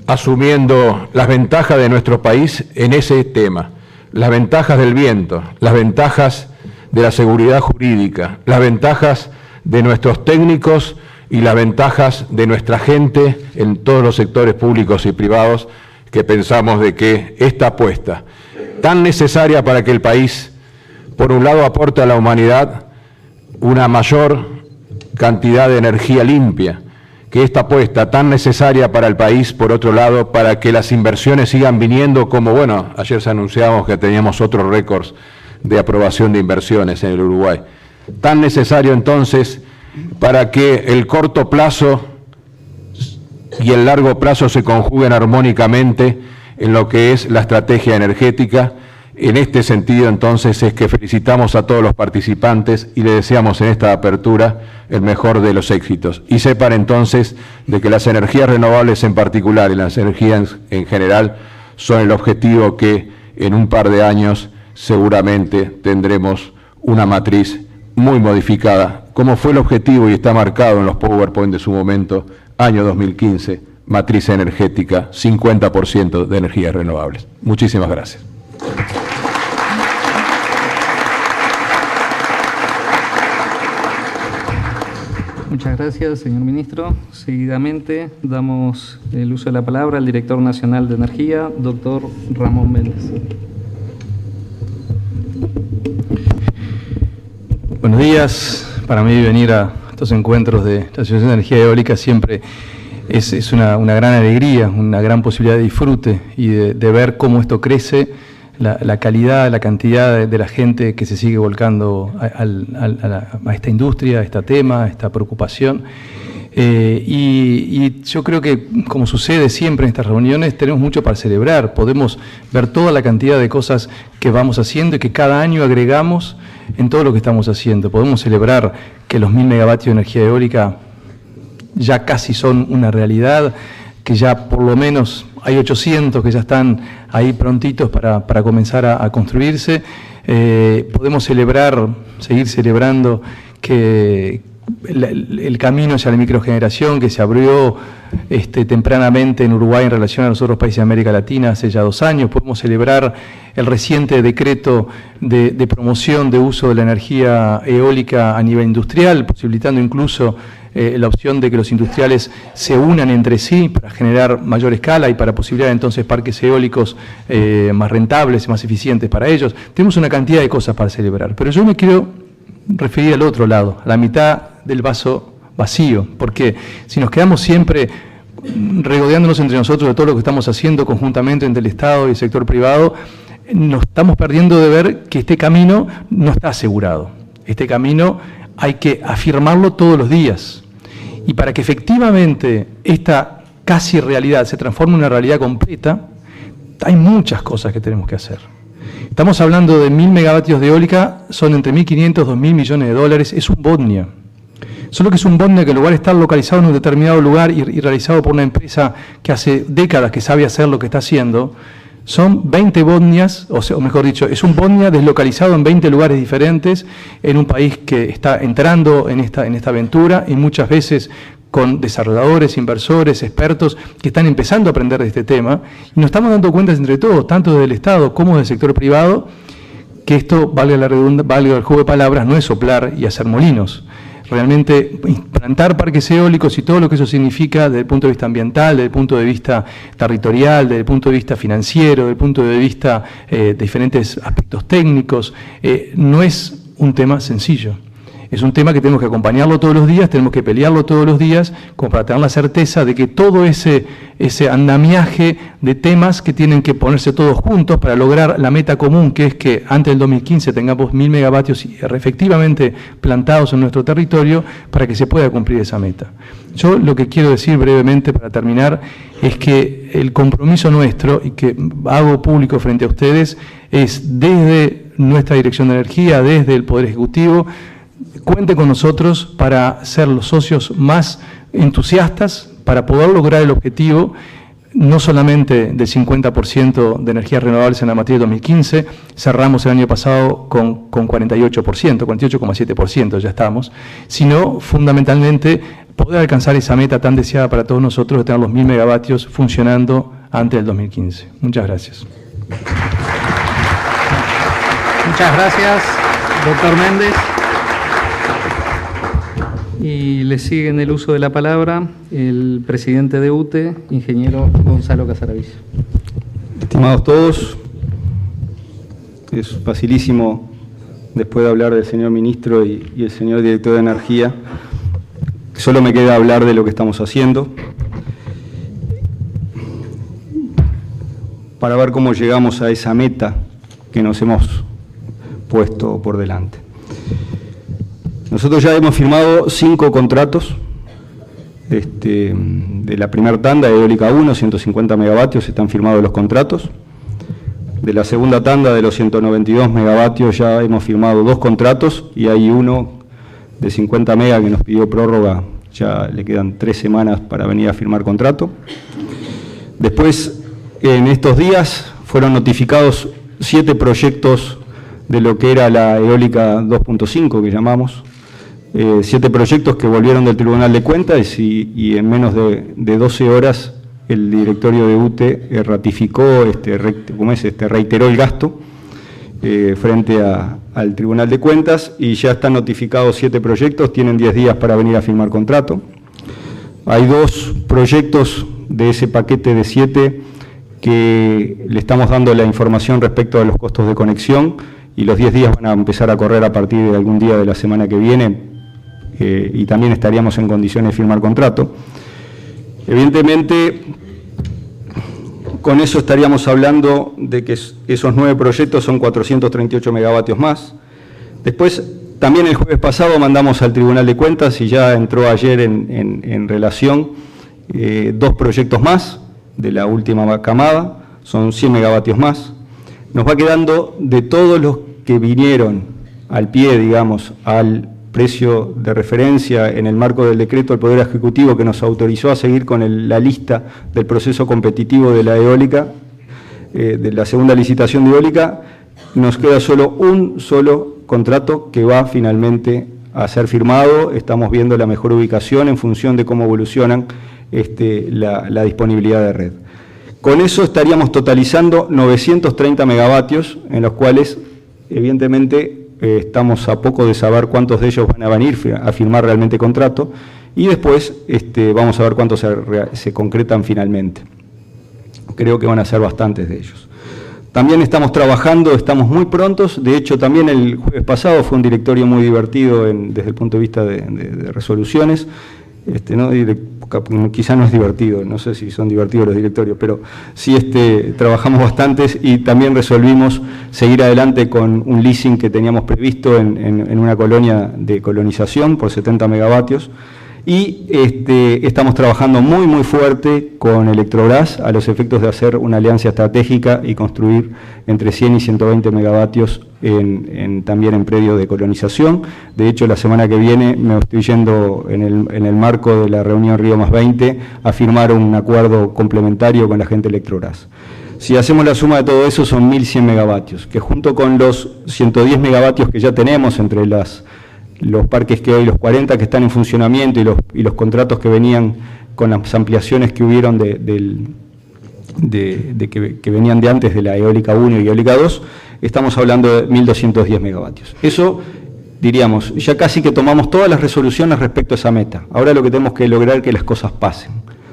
asumiendo las ventajas de nuestro país en ese tema, las ventajas del viento, las ventajas de la seguridad jurídica, las ventajas de nuestros técnicos y las ventajas de nuestra gente en todos los sectores públicos y privados, que pensamos de que esta apuesta tan necesaria para que el país, por un lado, aporte a la humanidad una mayor cantidad de energía limpia, que esta apuesta tan necesaria para el país, por otro lado, para que las inversiones sigan viniendo, como, bueno, ayer se anunciamos que teníamos otros récords de aprobación de inversiones en el Uruguay. Tan necesario entonces para que el corto plazo y el largo plazo se conjuguen armónicamente en lo que es la estrategia energética. En este sentido, entonces, es que felicitamos a todos los participantes y le deseamos en esta apertura el mejor de los éxitos. Y sepan entonces de que las energías renovables en particular y las energías en general son el objetivo que en un par de años seguramente tendremos una matriz muy modificada, como fue el objetivo y está marcado en los PowerPoint de su momento, año 2015, matriz energética, 50% de energías renovables. Muchísimas gracias. Muchas gracias, señor ministro. Seguidamente damos el uso de la palabra al director nacional de Energía, doctor Ramón Méndez. Buenos días. Para mí venir a estos encuentros de la Asociación de Energía Eólica siempre es una gran alegría, una gran posibilidad de disfrute y de ver cómo esto crece, la calidad, la cantidad de la gente que se sigue volcando a esta industria, a este tema, a esta preocupación. Y yo creo que, como sucede siempre en estas reuniones, tenemos mucho para celebrar. Podemos ver toda la cantidad de cosas que vamos haciendo y que cada año agregamos en todo lo que estamos haciendo. Podemos celebrar que los 1000 megavatios de energía eólica ya casi son una realidad, que ya por lo menos hay 800 que ya están ahí prontitos para comenzar a construirse. Podemos celebrar, seguir celebrando que el camino hacia la microgeneración que se abrió tempranamente en Uruguay en relación a los otros países de América Latina hace ya 2 años. Podemos celebrar el reciente decreto de promoción de uso de la energía eólica a nivel industrial, posibilitando incluso la opción de que los industriales se unan entre sí para generar mayor escala y para posibilitar entonces parques eólicos más rentables y más eficientes para ellos. Tenemos una cantidad de cosas para celebrar, pero yo me quiero referir al otro lado, a la mitad del vaso vacío, porque si nos quedamos siempre regodeándonos entre nosotros de todo lo que estamos haciendo conjuntamente entre el Estado y el sector privado, nos estamos perdiendo de ver que este camino no está asegurado. Este camino hay que afirmarlo todos los días. Y para que efectivamente esta casi realidad se transforme en una realidad completa, hay muchas cosas que tenemos que hacer. Estamos hablando de 1000 megavatios de eólica, son entre 1.500 y 2.000 millones de dólares, es un Bodnia. Solo que es un Bodnia que en lugar de estar localizado en un determinado lugar y realizado por una empresa que hace décadas que sabe hacer lo que está haciendo, Son 20 Bosnias, o mejor dicho, es un Bosnia deslocalizado en 20 lugares diferentes, en un país que está entrando en esta aventura y muchas veces con desarrolladores, inversores, expertos que están empezando a aprender de este tema, y nos estamos dando cuenta entre todos, tanto desde el Estado como del sector privado, que esto, valga el juego de palabras, no es soplar y hacer molinos. Realmente implantar parques eólicos y todo lo que eso significa desde el punto de vista ambiental, desde el punto de vista territorial, desde el punto de vista financiero, desde el punto de vista de diferentes aspectos técnicos, no es un tema sencillo. Es un tema que tenemos que acompañarlo todos los días, tenemos que pelearlo todos los días, como para tener la certeza de que todo ese andamiaje de temas que tienen que ponerse todos juntos para lograr la meta común, que es que antes del 2015 tengamos 1000 megavatios efectivamente plantados en nuestro territorio para que se pueda cumplir esa meta. Yo lo que quiero decir brevemente para terminar es que el compromiso nuestro, y que hago público frente a ustedes, es desde nuestra Dirección de Energía, desde el Poder Ejecutivo, cuente con nosotros para ser los socios más entusiastas, para poder lograr el objetivo no solamente del 50% de energías renovables en la materia de 2015, cerramos el año pasado con 48%, 48,7% ya estamos, sino fundamentalmente poder alcanzar esa meta tan deseada para todos nosotros de tener los 1000 megavatios funcionando antes del 2015. Muchas gracias. Muchas gracias, doctor Méndez. Y le sigue en el uso de la palabra el presidente de UTE, ingeniero Gonzalo Casaravilla. Estimados todos, es facilísimo, después de hablar del señor ministro y el señor director de Energía, solo me queda hablar de lo que estamos haciendo, para ver cómo llegamos a esa meta que nos hemos puesto por delante. Nosotros ya hemos firmado 5 contratos de la primera tanda de Eólica 1, 150 megavatios, están firmados los contratos. De la segunda tanda de los 192 megavatios ya hemos firmado 2 contratos y hay uno de 50 mega que nos pidió prórroga, ya le quedan 3 semanas para venir a firmar contrato. Después, en estos días, fueron notificados 7 proyectos de lo que era la Eólica 2.5 que llamamos. 7 proyectos que volvieron del Tribunal de Cuentas y en menos de 12 horas el directorio de UTE ratificó, reiteró el gasto frente al Tribunal de Cuentas y ya están notificados 7 proyectos, tienen 10 días para venir a firmar contrato. Hay 2 proyectos de ese paquete de 7 que le estamos dando la información respecto a los costos de conexión y los 10 días van a empezar a correr a partir de algún día de la semana que viene. Y también estaríamos en condiciones de firmar contrato. Evidentemente, con eso estaríamos hablando de que esos 9 proyectos son 438 megavatios más. Después, también el jueves pasado mandamos al Tribunal de Cuentas y ya entró ayer en relación 2 proyectos más de la última camada, son 100 megavatios más. Nos va quedando de todos los que vinieron al pie, digamos, al precio de referencia en el marco del decreto del Poder Ejecutivo que nos autorizó a seguir con la lista del proceso competitivo de la eólica, de la segunda licitación de eólica, nos queda solo un solo contrato que va finalmente a ser firmado. Estamos viendo la mejor ubicación en función de cómo evolucionan la disponibilidad de red. Con eso estaríamos totalizando 930 megavatios, en los cuales, evidentemente, estamos a poco de saber cuántos de ellos van a venir a firmar realmente contrato y después vamos a ver cuántos se concretan finalmente. Creo que van a ser bastantes de ellos. También estamos trabajando, estamos muy prontos, de hecho también el jueves pasado fue un directorio muy divertido desde el punto de vista de resoluciones. Quizá no es divertido, no sé si son divertidos los directorios, pero sí trabajamos bastantes y también resolvimos seguir adelante con un leasing que teníamos previsto en una colonia de colonización por 70 megavatios y estamos trabajando muy fuerte con Electrobras a los efectos de hacer una alianza estratégica y construir entre 100 y 120 megavatios también en predio de colonización. De hecho, la semana que viene me estoy yendo en el marco de la reunión Río +20 a firmar un acuerdo complementario con la gente de Electrobras. Si hacemos la suma de todo eso son 1.100 megavatios, que junto con los 110 megavatios que ya tenemos entre los parques que hoy, los 40 que están en funcionamiento y los contratos que venían con las ampliaciones que hubieron que venían de antes de la eólica 1 y eólica 2, estamos hablando de 1.210 megavatios. Eso, diríamos, ya casi que tomamos todas las resoluciones respecto a esa meta. Ahora lo que tenemos que lograr es que las cosas pasen.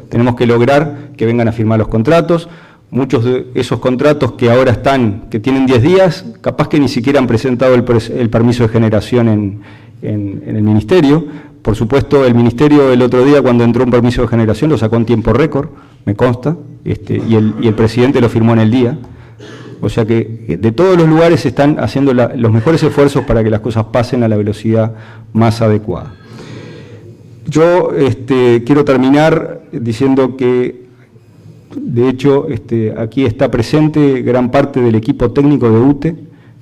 Tenemos que lograr que vengan a firmar los contratos. Muchos de esos contratos que ahora están, que tienen 10 días, capaz que ni siquiera han presentado el permiso de generación en el Ministerio. Por supuesto, el Ministerio el otro día, cuando entró un permiso de generación, lo sacó en tiempo récord, me consta, y el presidente lo firmó en el día. O sea que de todos los lugares están haciendo los mejores esfuerzos para que las cosas pasen a la velocidad más adecuada. Yo quiero terminar diciendo que, de hecho, aquí está presente gran parte del equipo técnico de UTE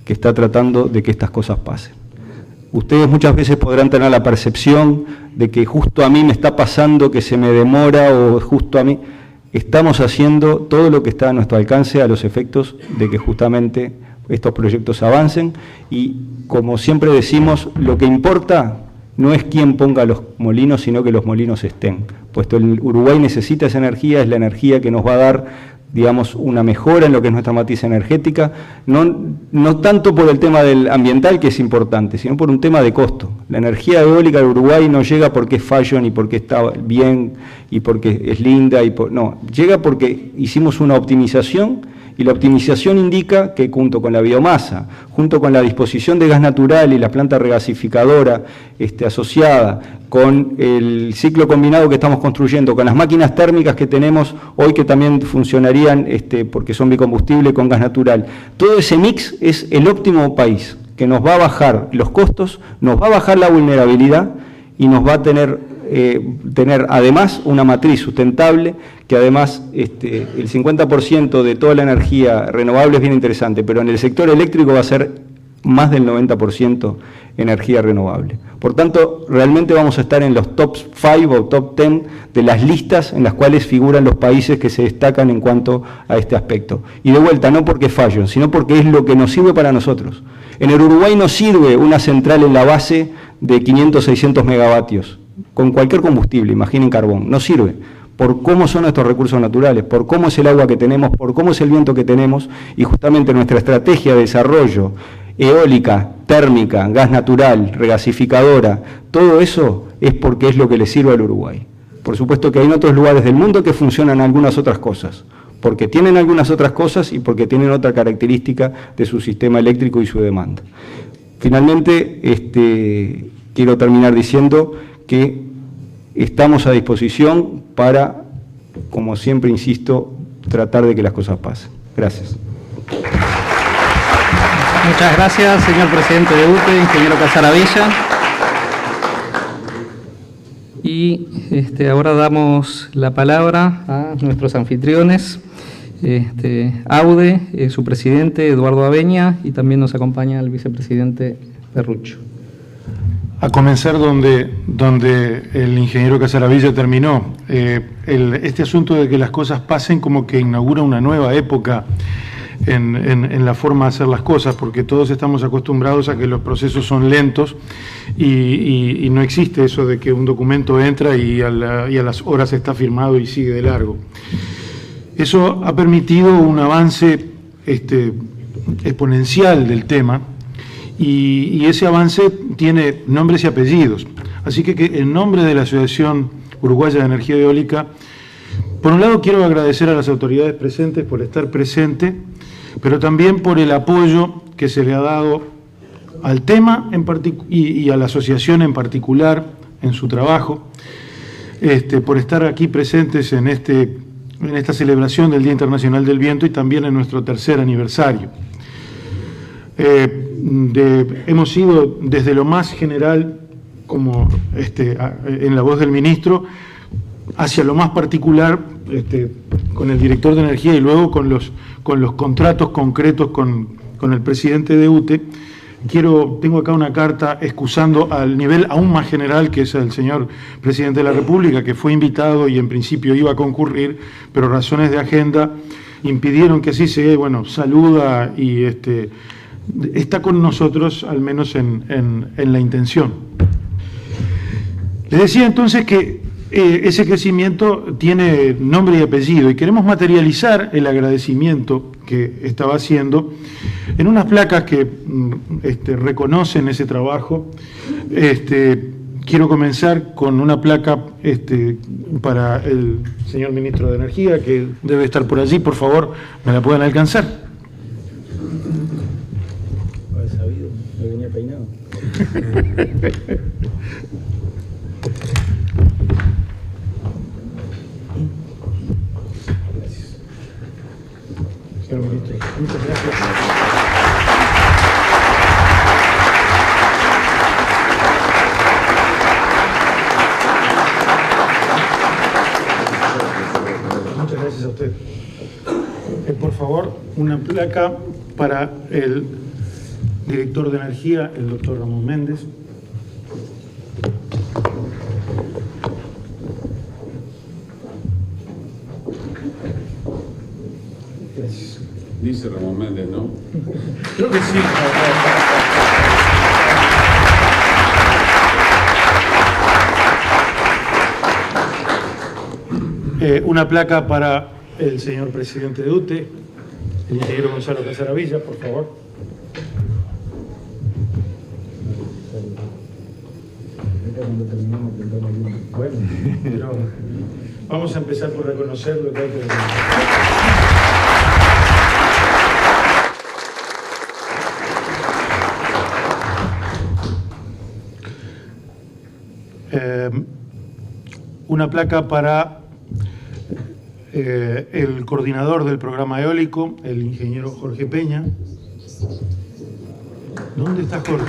que está tratando de que estas cosas pasen. Ustedes muchas veces podrán tener la percepción de que justo a mí me está pasando, que se me demora, o justo a mí. Estamos haciendo todo lo que está a nuestro alcance a los efectos de que justamente estos proyectos avancen, y como siempre decimos, lo que importa no es quién ponga los molinos, sino que los molinos estén. Puesto el Uruguay necesita esa energía, es la energía que nos va a dar, digamos, una mejora en lo que es nuestra matriz energética, no tanto por el tema del ambiental, que es importante, sino por un tema de costo. La energía eólica de Uruguay no llega porque es fashion y porque está bien y porque es linda, no, llega porque hicimos una optimización, y la optimización indica que junto con la biomasa, junto con la disposición de gas natural y la planta regasificadora asociada, con el ciclo combinado que estamos construyendo, con las máquinas térmicas que tenemos hoy que también funcionarían porque son bicombustible con gas natural, todo ese mix es el óptimo país, que nos va a bajar los costos, nos va a bajar la vulnerabilidad y nos va a tener además una matriz sustentable, que además el 50% de toda la energía renovable es bien interesante, pero en el sector eléctrico va a ser más del 90% energía renovable. Por tanto, realmente vamos a estar en los top 5 o top 10 de las listas en las cuales figuran los países que se destacan en cuanto a este aspecto. Y de vuelta, no porque fallo, sino porque es lo que nos sirve para nosotros. En el Uruguay nos sirve una central en la base de 500, 600 megavatios, con cualquier combustible, imaginen carbón, no sirve, por cómo son nuestros recursos naturales, por cómo es el agua que tenemos, por cómo es el viento que tenemos, y justamente nuestra estrategia de desarrollo eólica, térmica, gas natural, regasificadora, todo eso es porque es lo que le sirve al Uruguay. Por supuesto que hay en otros lugares del mundo que funcionan algunas otras cosas, porque tienen algunas otras cosas y porque tienen otra característica de su sistema eléctrico y su demanda. Finalmente, quiero terminar diciendo que estamos a disposición para, como siempre insisto, tratar de que las cosas pasen. Gracias. Muchas gracias, señor presidente de UTE, ingeniero Casaravilla. Y ahora damos la palabra a nuestros anfitriones. AUDE, su presidente Eduardo Abeña, y también nos acompaña el vicepresidente Perrucho. A comenzar donde el ingeniero Casaravilla terminó, este asunto de que las cosas pasen como que inaugura una nueva época en la forma de hacer las cosas, porque todos estamos acostumbrados a que los procesos son lentos y no existe eso de que un documento entra y a las horas está firmado y sigue de largo. Eso ha permitido un avance exponencial del tema, y ese avance tiene nombres y apellidos. Así que en nombre de la Asociación Uruguaya de Energía Eólica, por un lado quiero agradecer a las autoridades presentes por estar presentes, pero también por el apoyo que se le ha dado al tema y a la asociación en particular en su trabajo, por estar aquí presentes en esta celebración del Día Internacional del Viento y también en nuestro 3er aniversario. Hemos sido desde lo más general, como en la voz del ministro, hacia lo más particular, con el director de energía y luego con los contratos concretos con el presidente de UTE, tengo acá una carta excusando al nivel aún más general, que es el señor presidente de la República, que fue invitado y en principio iba a concurrir, pero razones de agenda impidieron que así se, saluda y está con nosotros, al menos en la intención. Les decía entonces que ese crecimiento tiene nombre y apellido y queremos materializar el agradecimiento que estaba haciendo en unas placas que reconocen ese trabajo. Quiero comenzar con una placa para el señor ministro de Energía, que debe estar por allí. Por favor, ¿me la pueden alcanzar? No he sabido, me venía peinado. Señor ministro, muchas gracias. Muchas gracias a usted. Por favor, una placa para el director de Energía, el doctor Ramón Méndez. Gracias. Dice Ramón Méndez, ¿no? Creo que sí. Una placa para el señor presidente de UTE, el ingeniero Gonzalo Casaravilla, por favor. Bueno, pero vamos a empezar por reconocer lo que hay que una placa para el coordinador del programa eólico, el ingeniero Jorge Peña. ¿Dónde está Jorge?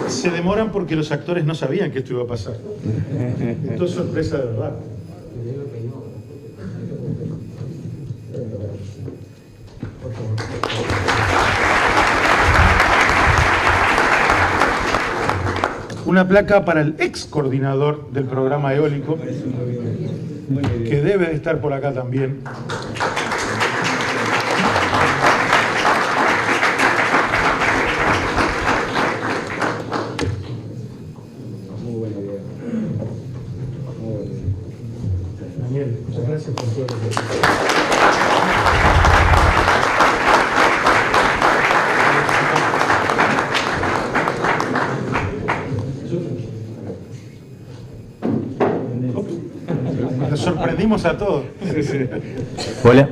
Se demoran porque los actores no sabían que esto iba a pasar. Esto es sorpresa de verdad. Por favor. Una placa para el ex coordinador del programa eólico, que debe de estar por acá también. Muy buena idea. Daniel, muchas gracias por todo. Nos sorprendimos a todos. Hola.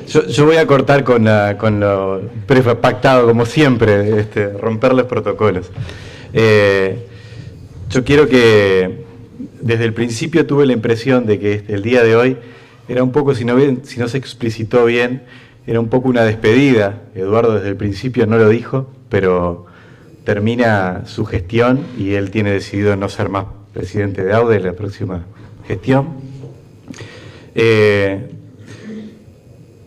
Yo voy a cortar con lo prepactado, como siempre, romper los protocolos. Yo quiero que, desde el principio tuve la impresión de que el día de hoy era un poco, si no se explicitó bien, era un poco una despedida. Eduardo desde el principio no lo dijo, pero termina su gestión y él tiene decidido no ser más presidente de AUDE en la próxima gestión.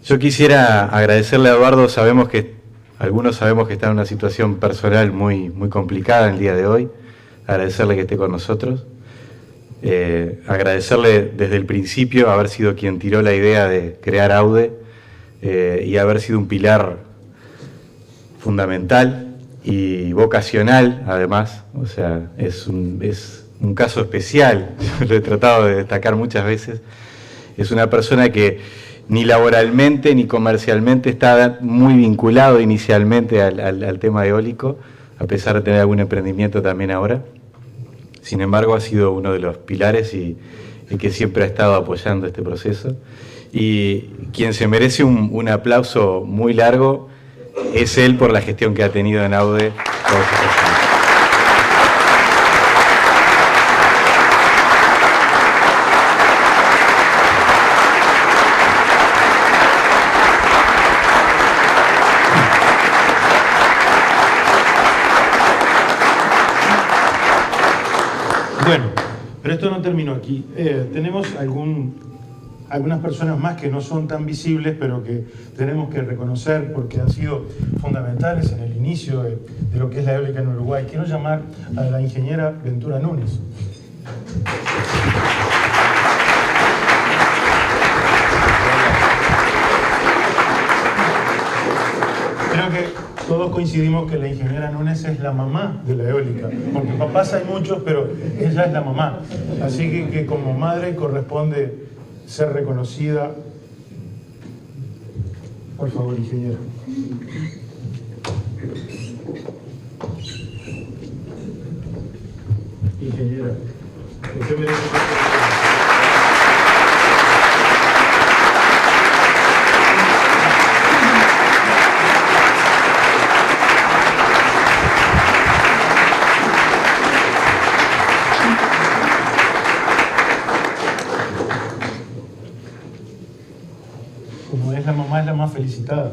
Yo quisiera agradecerle a Eduardo. Algunos sabemos que está en una situación personal muy, muy complicada el día de hoy. Agradecerle que esté con nosotros. Agradecerle desde el principio haber sido quien tiró la idea de crear AUDE y haber sido un pilar fundamental y vocacional, además. O sea, es un caso especial, lo he tratado de destacar muchas veces. Es una persona que ni laboralmente ni comercialmente está muy vinculado inicialmente al tema eólico, a pesar de tener algún emprendimiento también ahora. Sin embargo, ha sido uno de los pilares y que siempre ha estado apoyando este proceso. Y quien se merece un aplauso muy largo es él por la gestión que ha tenido en AUDE. Bueno, pero esto no terminó aquí. ¿Tenemos algunas personas más que no son tan visibles, pero que tenemos que reconocer porque han sido fundamentales en el inicio de lo que es la eólica en Uruguay. Quiero llamar a la ingeniera Ventura Núñez. Creo que todos coincidimos que la ingeniera Núñez es la mamá de la eólica, porque papás hay muchos, pero ella es la mamá. Así que como madre corresponde ser reconocida. Por favor, ingeniera. Ingeniera, usted merece... Como es la mamá, es la más felicitada.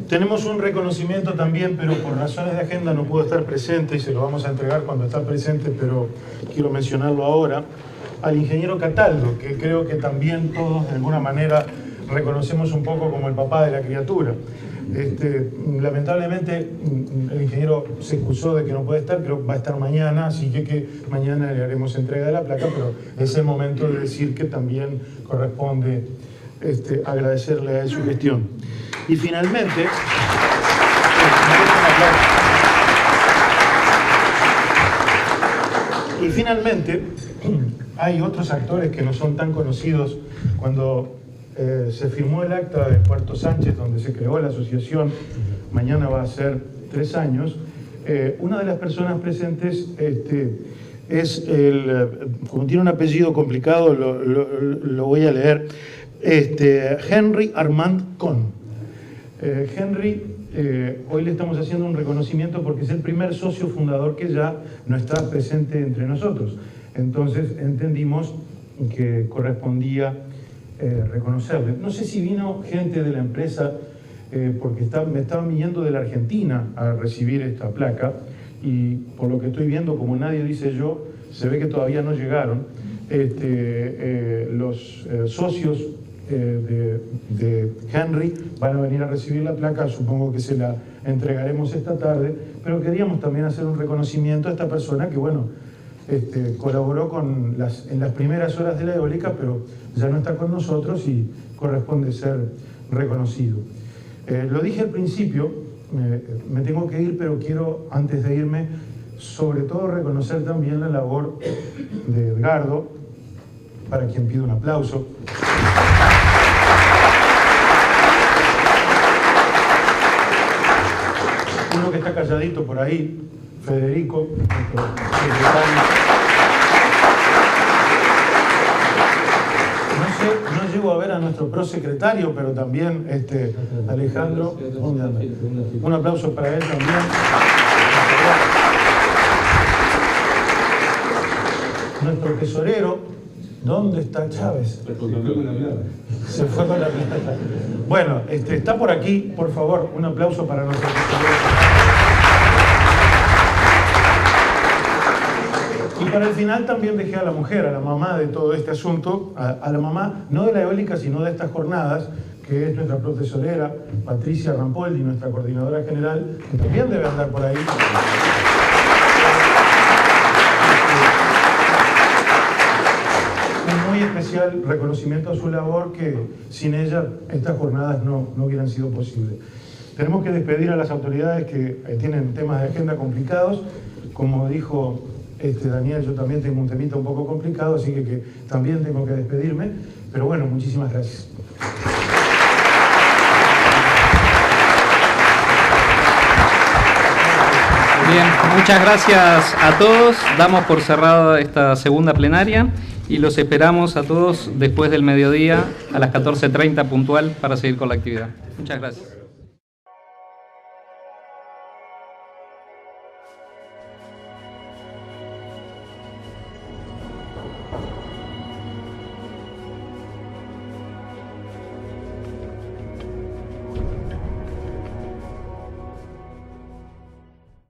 Tenemos un reconocimiento también, pero por razones de agenda no pudo estar presente y se lo vamos a entregar cuando está presente, pero quiero mencionarlo ahora, al ingeniero Cataldo, que creo que también todos de alguna manera reconocemos un poco como el papá de la criatura. Lamentablemente el ingeniero se excusó de que no puede estar, pero va a estar mañana, así que mañana le haremos entrega de la placa, pero es el momento de decir que también corresponde agradecerle a él su gestión. Y finalmente, hay otros actores que no son tan conocidos. Cuando se firmó el acta de Puerto Sánchez, donde se creó la asociación, mañana va a ser 3 años, una de las personas presentes es como tiene un apellido complicado, lo voy a leer, Henry Armand Kohn. Henry, hoy le estamos haciendo un reconocimiento porque es el primer socio fundador que ya no está presente entre nosotros. Entonces entendimos que correspondía reconocerle. No sé si vino gente de la empresa, porque me estaban viniendo de la Argentina a recibir esta placa, y por lo que estoy viendo, como nadie dice yo, se ve que todavía no llegaron. Los socios de Henry van a venir a recibir la placa, supongo que se la entregaremos esta tarde, pero queríamos también hacer un reconocimiento a esta persona que, bueno, colaboró en las primeras horas de la eólica, pero ya no está con nosotros y corresponde ser reconocido. Lo dije al principio, me tengo que ir, pero quiero, antes de irme, sobre todo reconocer también la labor de Edgardo, para quien pido un aplauso. Uno que está calladito por ahí, Federico, nuestro secretario. No llego a ver a nuestro prosecretario, pero también Alejandro. Un aplauso para él también. Nuestro tesorero, ¿dónde está Chávez? Se fue con la plata. Bueno, está por aquí, por favor, un aplauso para nuestro tesorero. Y para el final también dejé a la mujer, a la mamá de todo este asunto, a la mamá, no de la eólica, sino de estas jornadas, que es nuestra profesorera, Patricia Rampoldi, nuestra coordinadora general, que también debe andar por ahí. Un muy especial reconocimiento a su labor, que sin ella estas jornadas no hubieran sido posibles. Tenemos que despedir a las autoridades que tienen temas de agenda complicados. Como dijo Daniel, yo también tengo un temita un poco complicado, así que también tengo que despedirme. Pero bueno, muchísimas gracias. Bien, muchas gracias a todos. Damos por cerrada esta segunda plenaria y los esperamos a todos después del mediodía a las 14:30 puntual para seguir con la actividad. Muchas gracias.